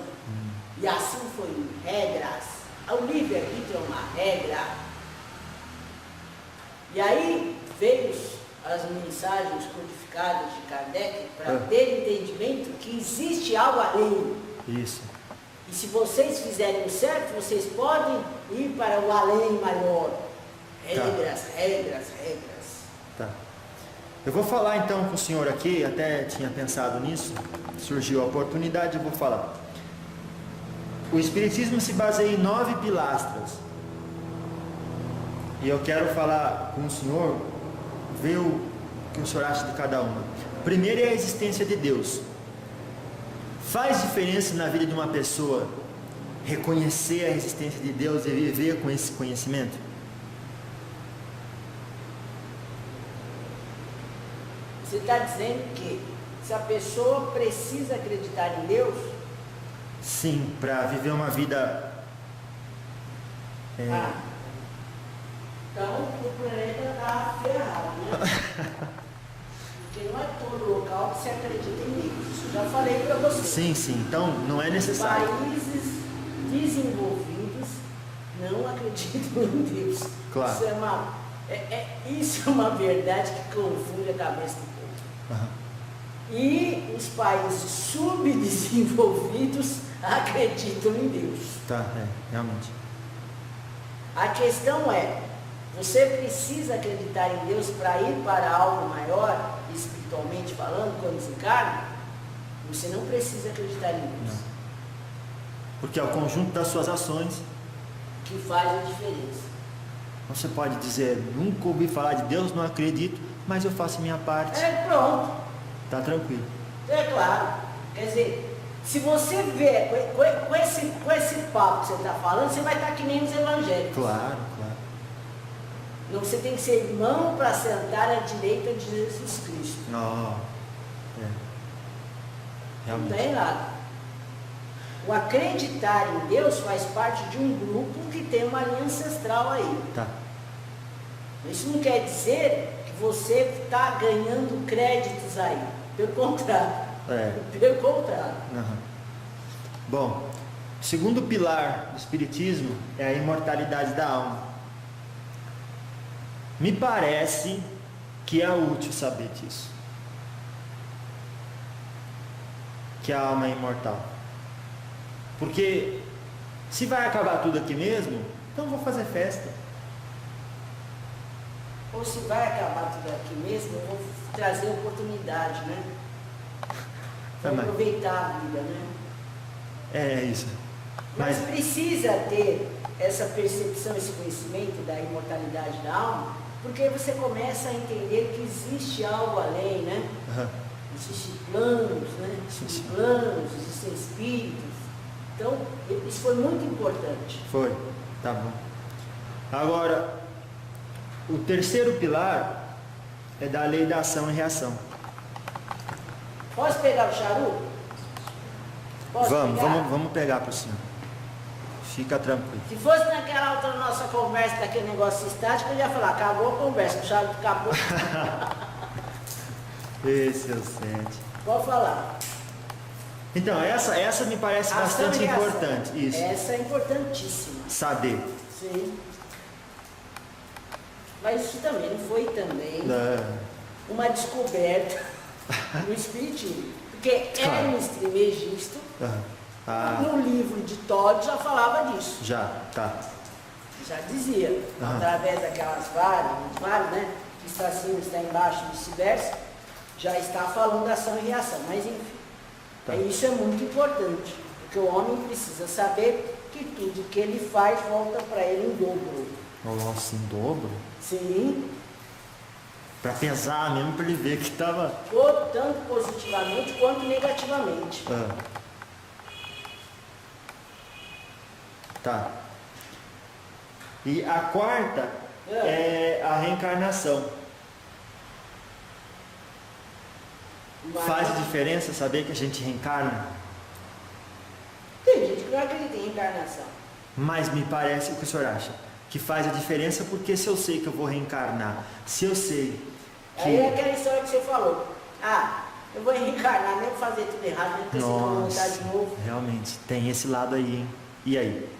E assim foi. Regras. O livre-arbítrio é uma regra. E aí veio as mensagens codificadas de Kardec para ter entendimento que existe algo além. Isso. E se vocês fizerem o certo, vocês podem ir para o além maior. Regras. Tá. Eu vou falar então com o senhor aqui, até tinha pensado nisso, surgiu a oportunidade, eu vou falar. O Espiritismo se baseia em 9 pilastras. E eu quero falar com o senhor, ver o que o senhor acha de cada uma. Primeiro é a existência de Deus. Faz diferença na vida de uma pessoa reconhecer a existência de Deus e viver com esse conhecimento? Você está dizendo que se a pessoa precisa acreditar em Deus? Sim, para viver uma vida... Então o planeta está ferrado, né? Porque não é todo local que se acredita em Deus. Isso eu já falei para você. Sim, então não é necessário. Países desenvolvidos não acreditam em Deus. Claro. Isso é uma verdade que confunde a cabeça do povo. E os países subdesenvolvidos acreditam em Deus. Tá, realmente. A questão é, você precisa acreditar em Deus para ir para algo maior, espiritualmente falando, quando desencarna? Você não precisa acreditar em Deus. Não. Porque é o conjunto das suas ações que faz a diferença. Você pode dizer, nunca ouvi falar de Deus, não acredito, mas eu faço minha parte. Pronto. Tá tranquilo. É claro. Quer dizer, se você vê com esse papo que você está falando, você vai estar que nem os evangélicos. Claro. Não, você tem que ser irmão para sentar à direita de Jesus Cristo. Não. É. Não Realmente. está errado. O acreditar em Deus faz parte de um grupo que tem uma linha ancestral aí. Tá. Isso não quer dizer que você está ganhando créditos aí. Pelo contrário. É. Pelo contrário. Uhum. Bom, o segundo pilar do Espiritismo é a imortalidade da alma. Me parece que é útil saber disso. Que a alma é imortal. Porque se vai acabar tudo aqui mesmo, então vou fazer festa. Ou se vai acabar tudo aqui mesmo, eu vou trazer oportunidade, né? Vou aproveitar a vida, né? É isso. Mas precisa ter essa percepção, esse conhecimento da imortalidade da alma, porque você começa a entender que existe algo além, né? Uhum. Existem planos, né? Existem planos, existem espíritos. Então, isso foi muito importante. Foi, tá bom. Agora, o terceiro pilar é da lei da ação e reação. Posso pegar o charuto? Posso pegar? Vamos pegar para o senhor. Fica tranquilo. Se fosse naquela outra nossa conversa, daquele negócio estático, eu ia falar, acabou a conversa, o charuto acabou. Esse eu sente. Pode falar. Então, essa me parece Ação bastante e reação. importante. Isso. Essa é importantíssima. Saber. Sim. Mas isso também não foi também uma descoberta no Espiritismo. Porque Hermes Trismegisto, no livro de Todd, já falava disso. Já, tá. Já dizia, através daquelas várias, né? Que está acima, está embaixo, vice-versa, já está falando da ação e reação. Mas enfim, isso é muito importante. Porque o homem precisa saber que tudo que ele faz volta para ele em dobro. Nossa, em dobro? Sim. Para pesar mesmo, para ele ver que estava... Tanto positivamente quanto negativamente. Tá. E a quarta é a reencarnação. Faz diferença saber que a gente reencarna? Tem gente que não acredita em reencarnação. Mas me parece, o que o senhor acha? Que faz a diferença, porque se eu sei que eu vou reencarnar, se eu sei que... Aí é aquela história que você falou. Eu vou reencarnar, nem vou fazer tudo errado, nem preciso voltar de novo. Realmente, tem esse lado aí, hein? E aí?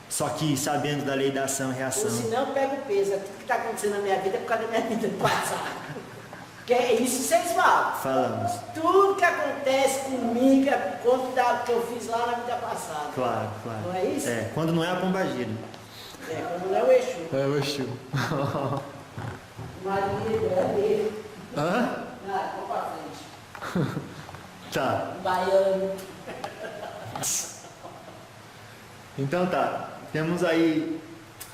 Só que sabendo da lei da ação e reação... Ou senão eu pego o peso. Tudo que está acontecendo na minha vida é por causa da minha vida passada. Que é isso que vocês falam. Falamos. Tudo que acontece comigo é por conta do que eu fiz lá na vida passada. Claro, claro. Não é isso? É, quando não é a pombagira. Quando não é o Exu. É o Exu. Maria Grande. Hã? Vamos pra frente. Tá. Baiano. Então tá. Temos aí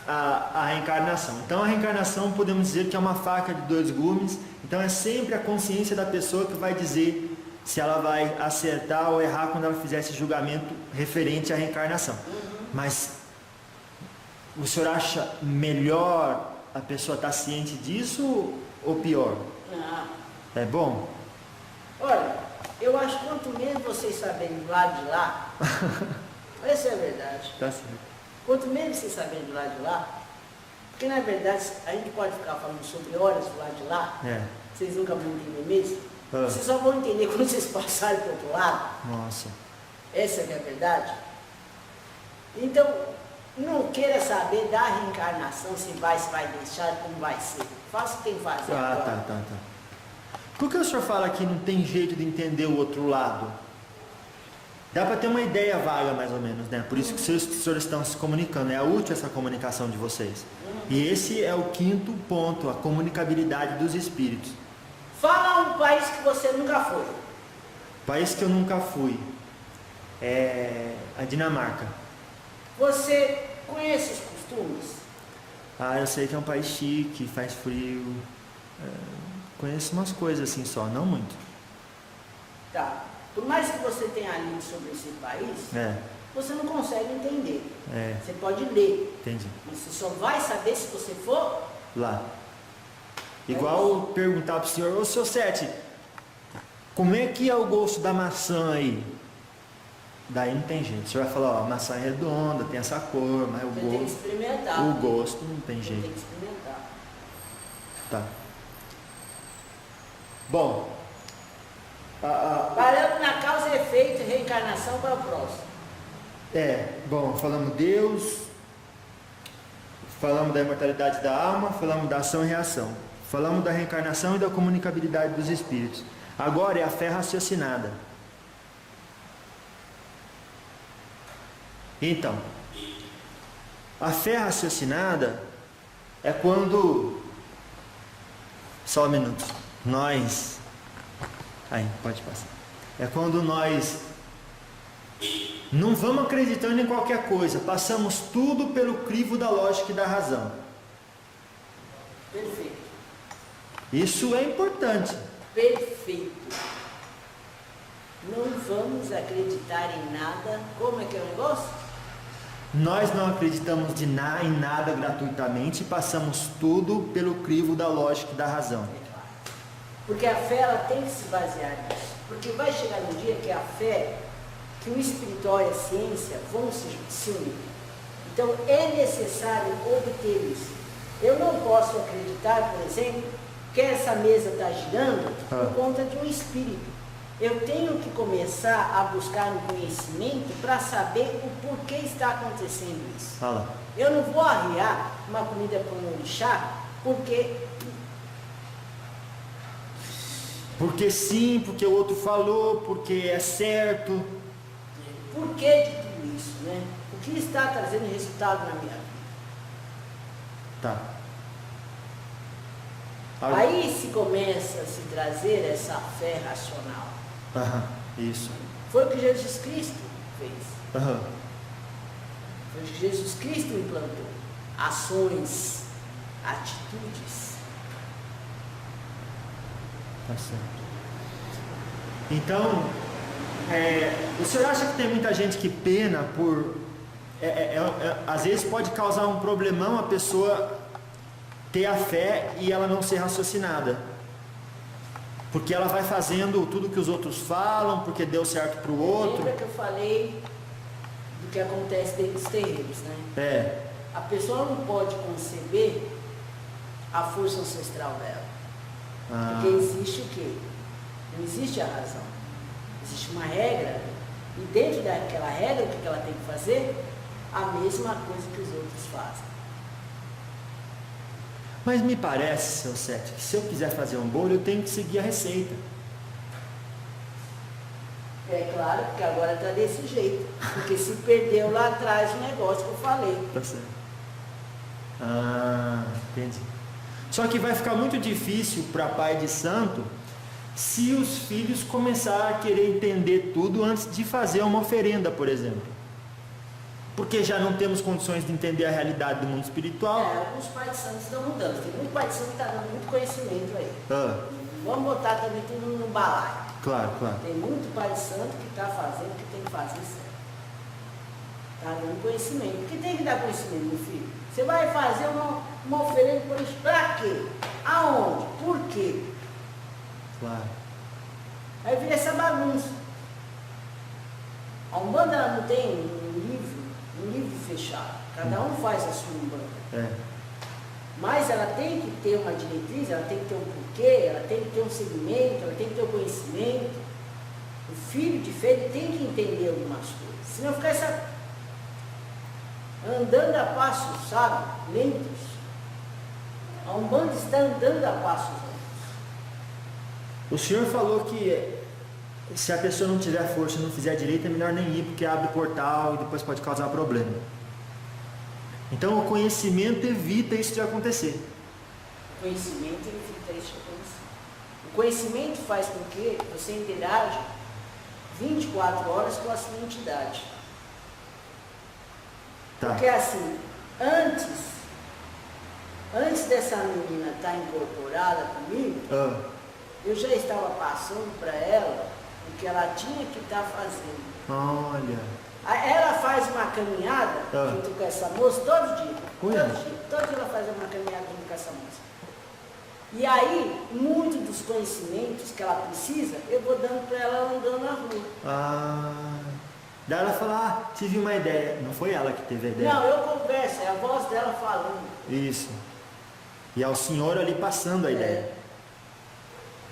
a reencarnação. Então a reencarnação podemos dizer que é uma faca de dois gumes. Então é sempre a consciência da pessoa que vai dizer se ela vai acertar ou errar quando ela fizer esse julgamento referente à reencarnação. Mas o senhor acha melhor a pessoa estar ciente disso ou pior? Não. É bom? Olha, eu acho que quanto menos vocês saberem do lado de lá, essa é a verdade. Tá certo. Quanto menos vocês saberem do lado de lá, porque na verdade a gente pode ficar falando sobre horas do lado de lá, vocês nunca vão entender mesmo. Vocês só vão entender quando vocês passarem para o outro lado. Nossa. Essa é a verdade. Então, não queira saber da reencarnação, se vai deixar, como vai ser. Faça o que tem que fazer agora. Tá. Por que o senhor fala que não tem jeito de entender o outro lado? Dá para ter uma ideia vaga, mais ou menos, né? Por isso que os senhores estão se comunicando. É útil essa comunicação de vocês. E esse é o quinto ponto, a comunicabilidade dos espíritos. Fala um país que você nunca foi. País que eu nunca fui é a Dinamarca. Você conhece os costumes? Eu sei que é um país chique, faz frio. Conheço umas coisas assim só, não muito. Tá. Por mais que você tenha lido sobre esse país, você não consegue entender. É. Você pode ler, Entendi. mas você só vai saber se você for Lá. Igual perguntar pro senhor, ô seu Sete, como é que é o gosto da maçã aí? Daí não tem jeito. O senhor vai falar, ó, a maçã é redonda, tem essa cor, mas Você tem que experimentar. o gosto não tem Você jeito. tem que experimentar. Tá. Bom. Parando na causa e efeito e reencarnação para o próximo. Bom, falamos Deus, falamos da imortalidade da alma, falamos da ação e reação, falamos da reencarnação e da comunicabilidade dos espíritos. Agora é a fé raciocinada. Então, a fé raciocinada é quando, só um minuto, aí, pode passar. É quando nós não vamos acreditando em qualquer coisa, passamos tudo pelo crivo da lógica e da razão. Perfeito. Isso é importante. Perfeito. Não vamos acreditar em nada. Como é que é o negócio? Nós não acreditamos em nada gratuitamente, passamos tudo pelo crivo da lógica e da razão. Porque a fé ela tem que se basear nisso. Porque vai chegar um dia que a fé, que o espiritual e a ciência vão se unir. Então é necessário obter isso. Eu não posso acreditar, por exemplo, que essa mesa está girando por conta de um espírito. Eu tenho que começar a buscar um conhecimento para saber o porquê está acontecendo isso. Fala. Eu não vou arriar uma comida para um orixá Porque sim, porque o outro falou, porque é certo. Por que de tudo isso, né? O que está trazendo resultado na minha vida? Tá. Aí se começa a se trazer essa fé racional. Isso. Foi o que Jesus Cristo fez. Aham. Foi o que Jesus Cristo implantou. Ações, atitudes. Tá certo. Então, o senhor acha que tem muita gente que pena por... às vezes pode causar um problemão a pessoa ter a fé e ela não ser raciocinada. Porque ela vai fazendo tudo que os outros falam, porque deu certo para o outro. Lembra que eu falei do que acontece dentro dos terreiros, né? A pessoa não pode conceber a força ancestral dela. Porque existe o quê? Não existe a razão. Existe uma regra, e dentro daquela regra, o que ela tem que fazer? A mesma coisa que os outros fazem. Mas me parece, seu Sete, que se eu quiser fazer um bolo, eu tenho que seguir a receita. É claro, porque agora está desse jeito. Porque se perdeu lá atrás o negócio que eu falei. Tá certo. Entendi. Só que vai ficar muito difícil para pai de santo se os filhos começarem a querer entender tudo antes de fazer uma oferenda, por exemplo. Porque já não temos condições de entender a realidade do mundo espiritual. Alguns pais de santos estão mudando. Tem muito pai de santo que está dando muito conhecimento aí. Vamos botar também tudo no balaio. Claro. Tem muito pai de santo que está fazendo o que tem que fazer certo. Está dando conhecimento. O que tem que dar conhecimento, meu filho? Você vai fazer uma oferenda por isso. Para quê? Aonde? Por quê? Claro. Aí vira essa bagunça. A Umbanda ela não tem um livro fechado. Cada um faz a sua Umbanda. Mas ela tem que ter uma diretriz, ela tem que ter um porquê, ela tem que ter um segmento, ela tem que ter um conhecimento. O filho de fé ele tem que entender algumas coisas. Senão ficar andando a passos, sabe, lentos. A Umbanda está andando a passos lentos. O senhor falou que se a pessoa não tiver força e não fizer direito, é melhor nem ir, porque abre portal e depois pode causar problema. Então o conhecimento evita isso de acontecer. O conhecimento evita isso de acontecer. O conhecimento faz com que você interaja 24 horas com a sua entidade. Porque assim, antes dessa menina estar incorporada comigo, eu já estava passando para ela o que ela tinha que estar fazendo. Olha. Ela faz uma caminhada junto com essa moça todo dia. Ui. Todo dia ela faz uma caminhada junto com essa moça. E aí, muitos dos conhecimentos que ela precisa, eu vou dando para ela andando na rua. Daí ela fala, tive uma ideia. Não foi ela que teve a ideia. Não, eu converso, é a voz dela falando. Isso. E é o senhor ali passando a ideia.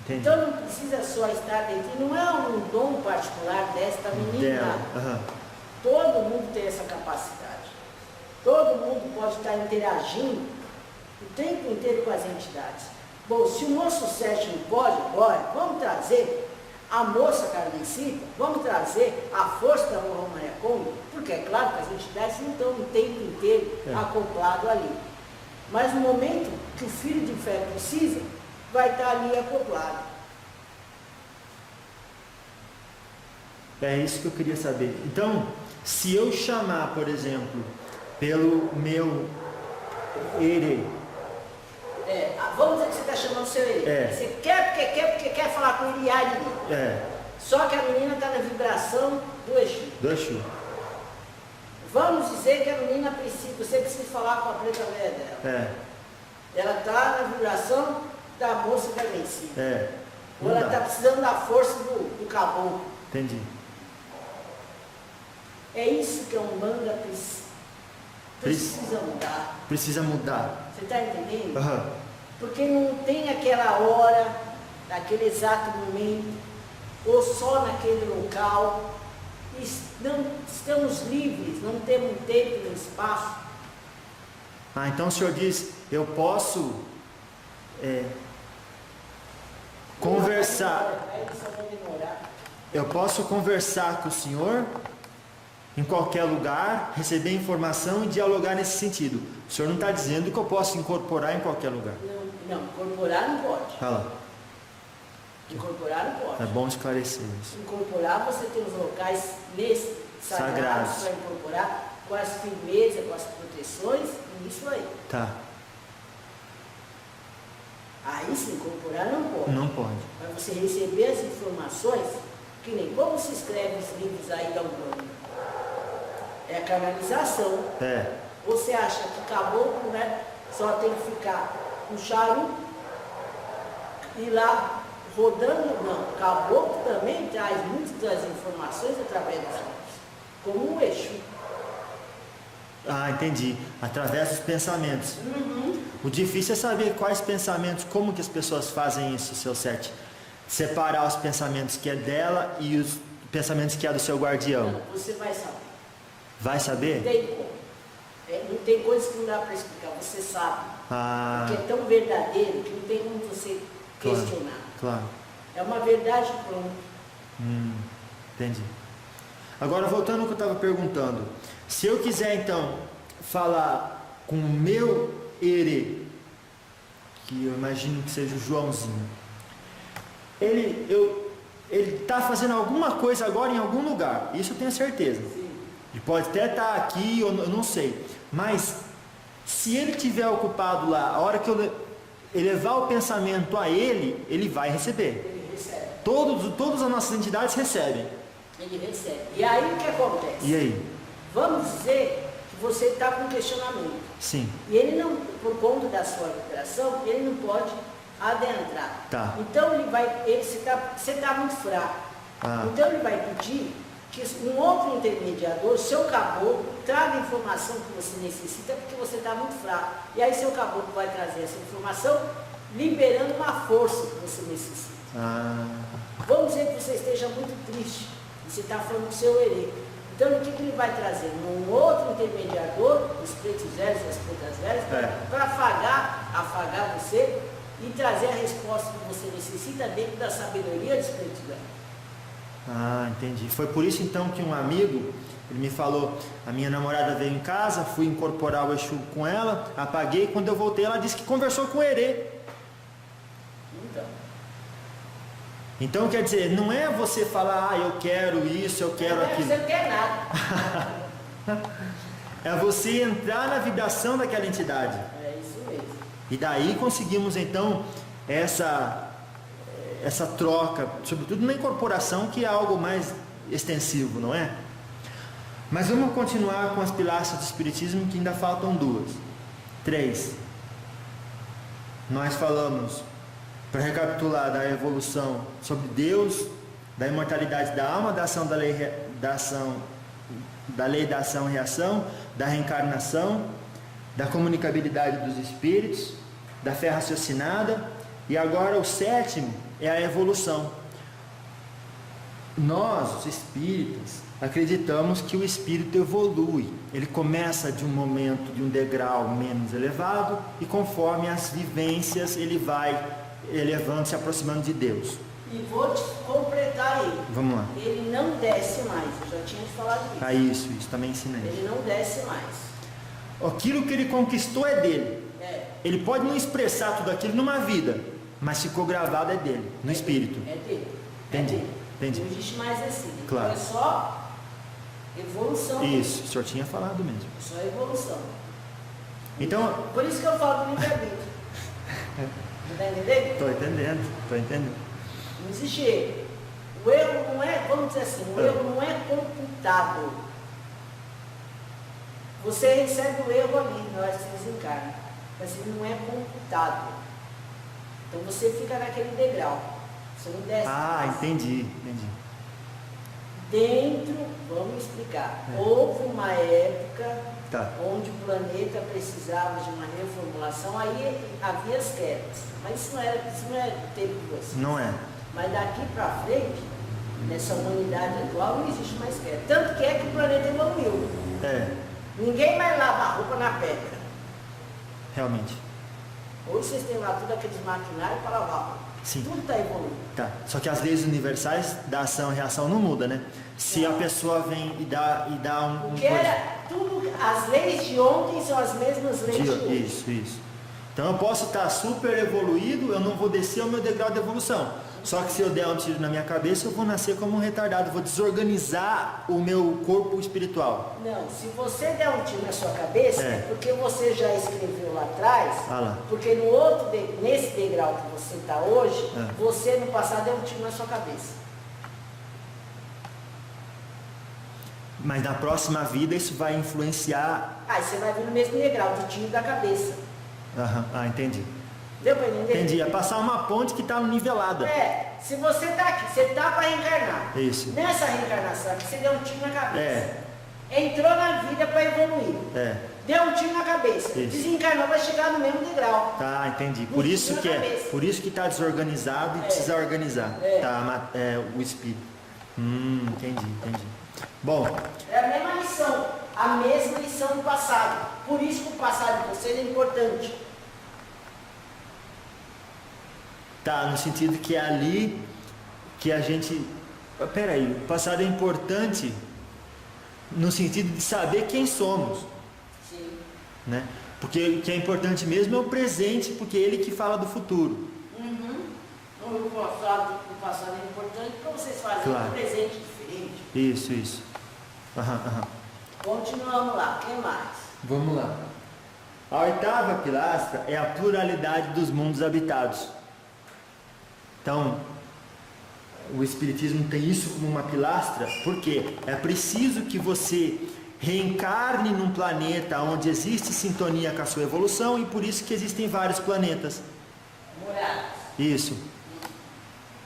Entendi. Então não precisa só estar dentro. Não é um dom particular desta menina. Dela. Todo mundo tem essa capacidade. Todo mundo pode estar interagindo o tempo inteiro com as entidades. Bom, se o moço Sérgio não pode, agora, vamos trazer a moça Carmencita, vamos trazer a força da Vovó Maria Cômoda, porque é claro que as entidades não estão o tempo inteiro acoplado ali. Mas no momento que o filho de fé precisa, vai estar ali acoplado. É isso que eu queria saber. Então, se eu chamar, por exemplo, pelo meu Ere. Vamos dizer que você está chamando o seu Ere. Você porque quer falar com ele e Só que a menina está na vibração do Exu. Do Exu. Vamos dizer que a menina precisa, você precisa falar com a preta velha dela. Ela está na vibração da moça Carmencita. Ou ela está precisando da força do caboclo. Entendi. É isso que a Umbanda precisa mudar. Precisa mudar. Você está entendendo? Porque não tem aquela hora, naquele exato momento, ou só naquele local. Não estamos livres, não temos tempo nem espaço. Então o senhor diz, eu posso conversar. Eu posso conversar com o senhor em qualquer lugar, receber informação e dialogar nesse sentido. O senhor não está dizendo que eu posso incorporar em qualquer lugar. Não, incorporar não pode. Fala. Incorporar não pode. É bom esclarecer isso. Incorporar, você tem os locais sagrados para incorporar, com as firmezas, com as proteções, e isso aí. Tá. Aí se incorporar não pode. Não pode. Mas você receber as informações, que nem como se escreve os livros aí da Umbanda. É a canalização. Você acha que caboclo, né? Só tem que ficar no charuto e lá rodando? Não. Caboclo também traz muitas das informações através dos livros, como o Exu. Entendi. Através dos pensamentos. O difícil é saber quais pensamentos, como que as pessoas fazem isso, seu Sete. Separar os pensamentos que é dela e os pensamentos que é do seu guardião. Não, você vai saber. Vai saber? Não tem como. Não tem coisas que não dá para explicar, você sabe. Porque é tão verdadeiro que não tem como você questionar. Claro. É uma verdade pronta. Entendi. Agora, voltando ao que eu estava perguntando. Se eu quiser, então, falar com o meu Ere, que eu imagino que seja o Joãozinho, ele está fazendo alguma coisa agora em algum lugar. Isso eu tenho certeza. Sim. Ele pode até estar aqui, eu não sei. Mas, se ele estiver ocupado lá, a hora que eu elevar o pensamento a ele, ele vai receber. Ele recebe. Todas as nossas entidades recebem. Ele recebe. E aí o que acontece? E aí? Vamos dizer que você está com questionamento. Sim. E ele não, por conta da sua vibração, ele não pode adentrar. Tá. Então você está muito fraco. Então ele vai pedir que um outro intermediador, seu caboclo, traga a informação que você necessita, porque você está muito fraco. E aí seu caboclo vai trazer essa informação, liberando uma força que você necessita. Vamos dizer que você esteja muito triste, e você está falando do seu Ere. Então o que ele vai trazer? Um outro intermediador, os pretos velhos e as pretas velhas, para afagar você e trazer a resposta que você necessita dentro da sabedoria dos pretos velhos. Entendi. Foi por isso então que um amigo, ele me falou, a minha namorada veio em casa, fui incorporar o Exu com ela, apaguei, quando eu voltei ela disse que conversou com o Ere. Então quer dizer, não é você falar, eu quero isso, eu quero aquilo. Você não quer nada. É você entrar na vibração daquela entidade. É isso mesmo. E daí conseguimos então essa troca, sobretudo na incorporação, que é algo mais extensivo, não é? Mas vamos continuar com as pilastras do Espiritismo, que ainda faltam 2. 3. Nós falamos, para recapitular, da evolução sobre Deus, da imortalidade da alma, da ação da lei da ação e reação, da reencarnação, da comunicabilidade dos espíritos, da fé raciocinada, e agora o 7º é a evolução. Nós, os espíritas, acreditamos que o espírito evolui. Ele começa de um momento, de um degrau menos elevado, e conforme as vivências ele vai elevando, se aproximando de Deus. E vou te completar ele. Vamos lá. Ele não desce mais, eu já tinha te falado isso. Isso também ensina isso. Ele não desce mais. Aquilo que ele conquistou é dele. É. Ele pode não expressar tudo aquilo numa vida, mas ficou gravado é dele, no espírito. É dele. Entendi, É dele. entendi. Não existe mais assim. Claro. É só evolução. Isso, o senhor tinha falado mesmo. É só evolução. Então, Por isso que eu falo do livre-arbítrio. Está entendendo? estou entendendo. Não existe erro. O erro não é, vamos dizer assim, o erro não é computado. Você recebe o erro ali na hora que você desencarna, mas ele não é computado. Então você fica naquele degrau. Você não desce. Ah, entendi. Dentro, vamos explicar. Houve uma época Tá. onde o planeta precisava de uma reformulação, aí havia as quedas. Mas isso não é tempo de você. Não é. Mas daqui para frente, nessa humanidade atual, não existe mais queda. Tanto que é que o planeta evoluiu. É, Ninguém mais lava a roupa na pedra. realmente. Hoje vocês têm lá tudo aqueles maquinários para lavar a roupa. Sim. Tudo está evoluindo. Tá. Só que as leis universais da ação e reação não mudam, né? Se a pessoa vem e dá um O que era tudo, as leis de ontem são as mesmas leis de hoje. Isso. Então eu posso estar super evoluído, eu não vou descer o meu degrau de evolução. Só que se eu der um tiro na minha cabeça, eu vou nascer como um retardado, vou desorganizar o meu corpo espiritual. Não, se você der um tiro na sua cabeça, é porque você já escreveu lá atrás, porque nesse degrau que você está hoje, você no passado deu um tiro na sua cabeça. Mas na próxima vida isso vai influenciar. Aí você vai vir no mesmo degrau, do tiro da cabeça. Entendi. Deu para entender? Entendi, é passar uma ponte que está nivelada. Se você está aqui, você está para reencarnar. Isso. Nessa reencarnação aqui, você deu um tiro na cabeça. Entrou na vida para evoluir. Deu um tiro na cabeça. Isso. Desencarnou, vai chegar no mesmo degrau. Tá, entendi. Por isso que está desorganizado e precisa organizar. O espírito. Entendi. Bom. É a mesma lição do passado. Por isso que o passado de vocês é importante. Tá, no sentido que é ali que a gente... Peraí, o passado é importante no sentido de saber quem somos. Sim. Né? Porque o que é importante mesmo é o presente, porque é ele que fala do futuro. O passado é importante para vocês fazerem um presente diferente. Isso. Continuamos lá, quem mais? Vamos lá. A 8ª pilastra é a pluralidade dos mundos habitados. Então, o Espiritismo tem isso como uma pilastra, porque é preciso que você reencarne num planeta onde existe sintonia com a sua evolução, e por isso que existem vários planetas. Moradas. Isso.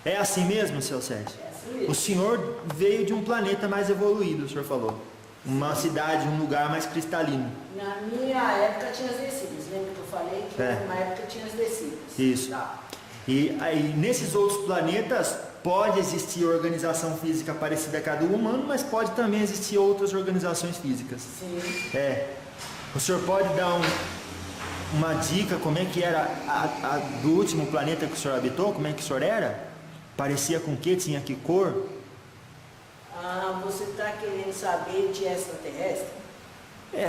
É assim mesmo, seu Sérgio? É assim mesmo. O senhor veio de um planeta mais evoluído, o senhor falou. Uma cidade, um lugar mais cristalino. Na minha época tinha as descidas. Lembra que eu falei que na minha época tinha as descidas? Isso. Tá. E aí, nesses outros planetas, pode existir organização física parecida com a do humano, mas pode também existir outras organizações físicas. Sim. O senhor pode dar uma dica como é que era a do último planeta que o senhor habitou? Como é que o senhor era? Parecia com o quê? Tinha que cor? Você está querendo saber de extraterrestre?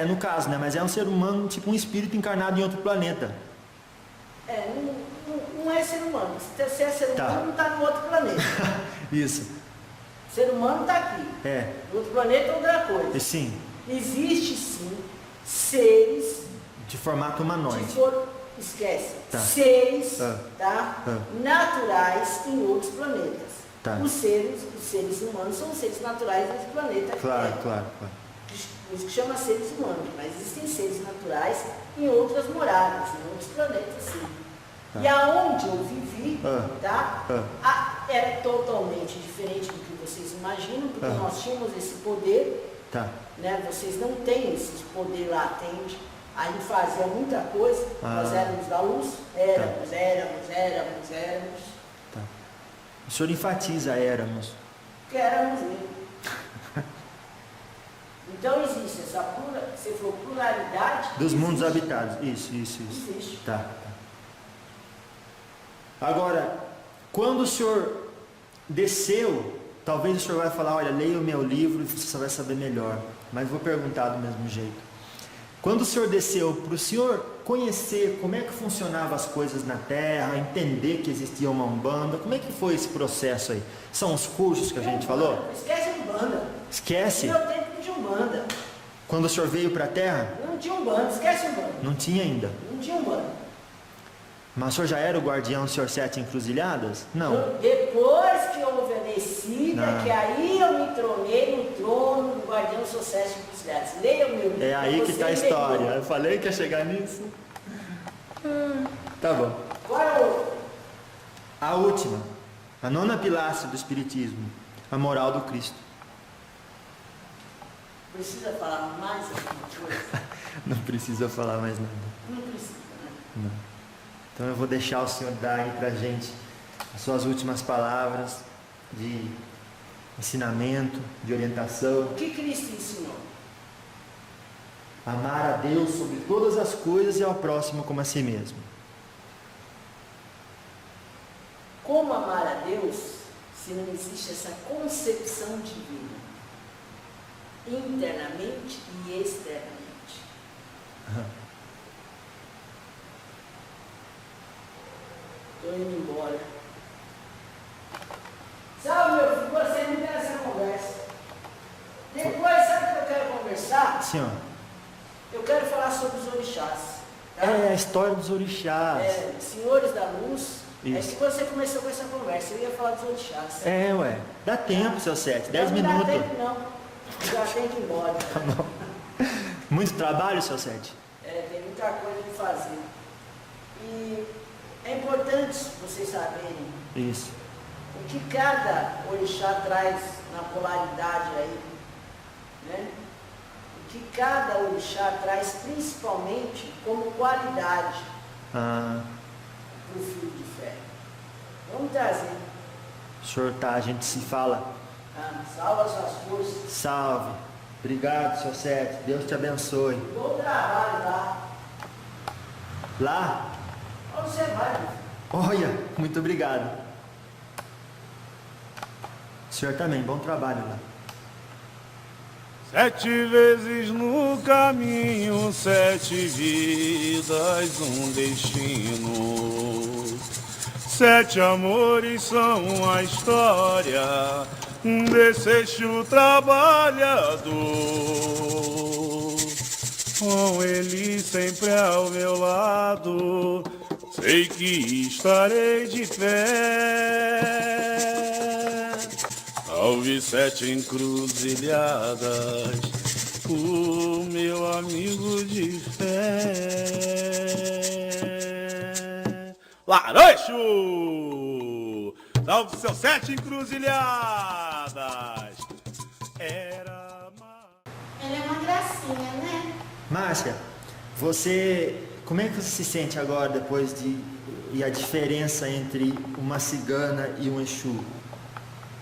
No caso, né? Mas é um ser humano, tipo um espírito encarnado em outro planeta. Não é ser humano. Se é ser humano, não está no outro planeta. Isso. Ser humano está aqui. No outro planeta é outra coisa. Sim. Existe sim seres de formato humanoide. Esquece. Seres naturais em outros planetas. Tá. Os seres humanos são seres naturais desse planeta. Claro. Por isso que chama seres humanos, mas existem seres naturais em outras moradas, em outros planetas, sim. E aonde eu vivi, tá? Era totalmente diferente do que vocês imaginam, porque nós tínhamos esse poder, né? Vocês não têm esse poder latente. A gente fazia muita coisa, nós éramos da luz, éramos. Tá. O senhor enfatiza éramos. Que éramos mesmo. Então existe essa você falou pluralidade. Dos mundos habitados, isso. Existe. Tá. Agora, quando o senhor desceu, talvez o senhor vai falar, olha, leia o meu livro e você vai saber melhor. Mas vou perguntar do mesmo jeito. Quando o senhor desceu, para o senhor conhecer como é que funcionavam as coisas na Terra, entender que existia uma Umbanda, como é que foi esse processo aí? São os cursos que a gente falou? Esquece Umbanda. Esquece? No meu tempo de Umbanda. Quando o senhor veio para a Terra? Não tinha Umbanda, esquece Umbanda. Não tinha ainda? Não tinha Umbanda. Mas o senhor já era o guardião do senhor Sete Encruzilhadas? Não. Depois que houve a descida, que aí eu me tronei no trono do guardião do senhor Sete Encruzilhadas. Leia o meu livro. É aí que está a história. Eu falei que ia chegar nisso. Tá bom. Qual é o... A última. A nona pilastra do Espiritismo. A moral do Cristo. Precisa falar mais alguma coisa? Não precisa falar mais nada. Não precisa, né? Não. Então eu vou deixar o senhor dar aí pra gente as suas últimas palavras de ensinamento, de orientação. O que Cristo ensinou? Amar a Deus sobre todas as coisas e ao próximo como a si mesmo. Como amar a Deus se não existe essa concepção divina? Internamente e externamente. Estou indo embora. Sabe, meu filho, você não quer essa conversa. Depois, sabe o que eu quero conversar? Senhor. Eu quero falar sobre os orixás. Tá? É a história dos orixás. Senhores da luz. Isso. É que você começou com essa conversa, eu ia falar dos orixás. Ué. Dá tempo, seu Sete. 10 não minutos. Não dá tempo, não. Já tem de ir embora. Tá bom. Muito trabalho, seu Sete? Tem muita coisa de fazer. E é importante vocês saberem Isso. o que cada orixá traz na polaridade aí, né? O que cada orixá traz principalmente como qualidade para o filho de fé. Vamos trazer. O senhor tá, a gente se fala. Salva suas forças. Salve. Obrigado, seu Sete. Deus te abençoe. Bom trabalho lá. Lá? Onde você vai, meu filho? Olha, muito obrigado. O senhor também, bom trabalho lá. 7 vezes no caminho, 7 vidas, um destino. 7 amores são a história desse eixo trabalhador. Com ele sempre ao meu lado, sei que estarei de pé. Salve 7 encruzilhadas, o meu amigo de fé. Laranjo! Salve seus 7 encruzilhadas! Ele é uma gracinha, né? Márcia, como é que você se sente agora depois e a diferença entre uma cigana e um Exu?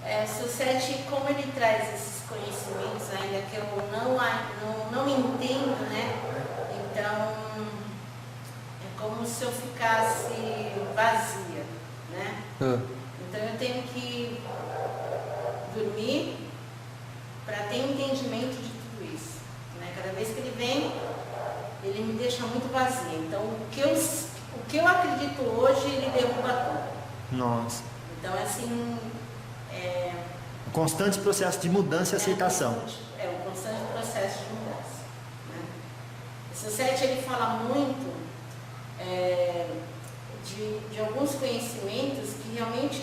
O seu Sete, como ele traz esses conhecimentos ainda que eu não entendo, né? Então, é como se eu ficasse vazia, né? Então eu tenho que dormir para ter entendimento de tudo isso, né? Cada vez que ele vem, ele me deixa muito vazia. Então, o que eu acredito hoje, ele derruba tudo. Nossa. Então, assim... Um constante processo de mudança e aceitação. Um constante processo de mudança. Né? O seu Sete, ele fala muito de alguns conhecimentos que realmente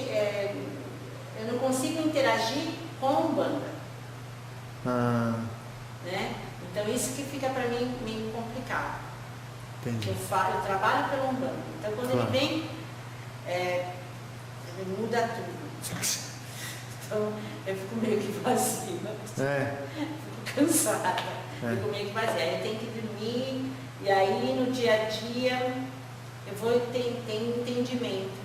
eu não consigo interagir com a Umbanda. Né? isso que fica para mim meio complicado. Entendi. Eu trabalho pelo Umbanda. Então quando Claro. ele vem, ele muda tudo. Então eu fico meio que vazia. Fico cansada. Fico meio que vazia. Aí eu tenho que dormir, e aí no dia a dia eu vou ter entendimento,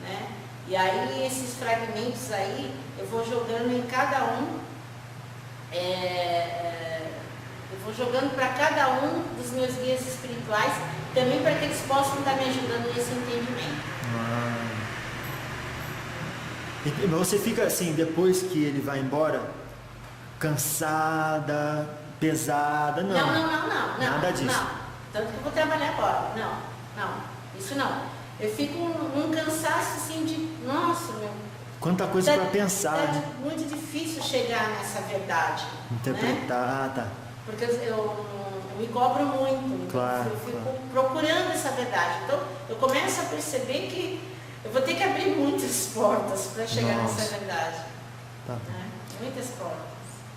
né? E aí esses fragmentos aí eu vou jogando em cada um, eu vou jogando para cada um dos meus guias espirituais, também para que eles possam estar me ajudando nesse entendimento. E você fica assim, depois que ele vai embora, cansada, pesada? Não. Nada disso. Não. Tanto que eu vou trabalhar agora. Não. Isso não. Eu fico num cansaço assim de, nossa, meu. Quanta coisa para pensar, né? Muito difícil chegar nessa verdade. Interpretar, né? tá. Porque eu me cobro muito. Claro, eu fico procurando essa verdade. Então, eu começo a perceber que eu vou ter que abrir muitas portas para chegar nessa verdade. Tá. Né? Muitas portas.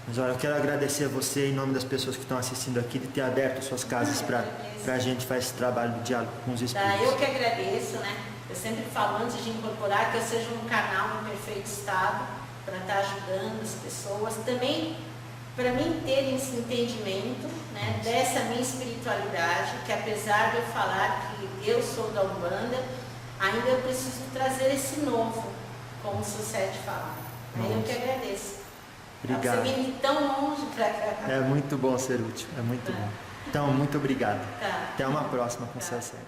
Mas olha, eu quero agradecer a você, em nome das pessoas que estão assistindo aqui, de ter aberto suas casas para a gente fazer esse trabalho de diálogo com os espíritos. Eu que agradeço, né? Eu sempre falo, antes de incorporar, que eu seja um canal em perfeito estado para estar ajudando as pessoas. Também para mim terem esse entendimento, né, dessa minha espiritualidade, que apesar de eu falar que eu sou da Umbanda, ainda eu preciso trazer esse novo, como o Sucede fala. Eu que agradeço. Obrigado. Você vir tão longe para cá. É muito bom ser útil, é muito bom. Então, muito obrigado. Tá. Até uma próxima com o Sucede.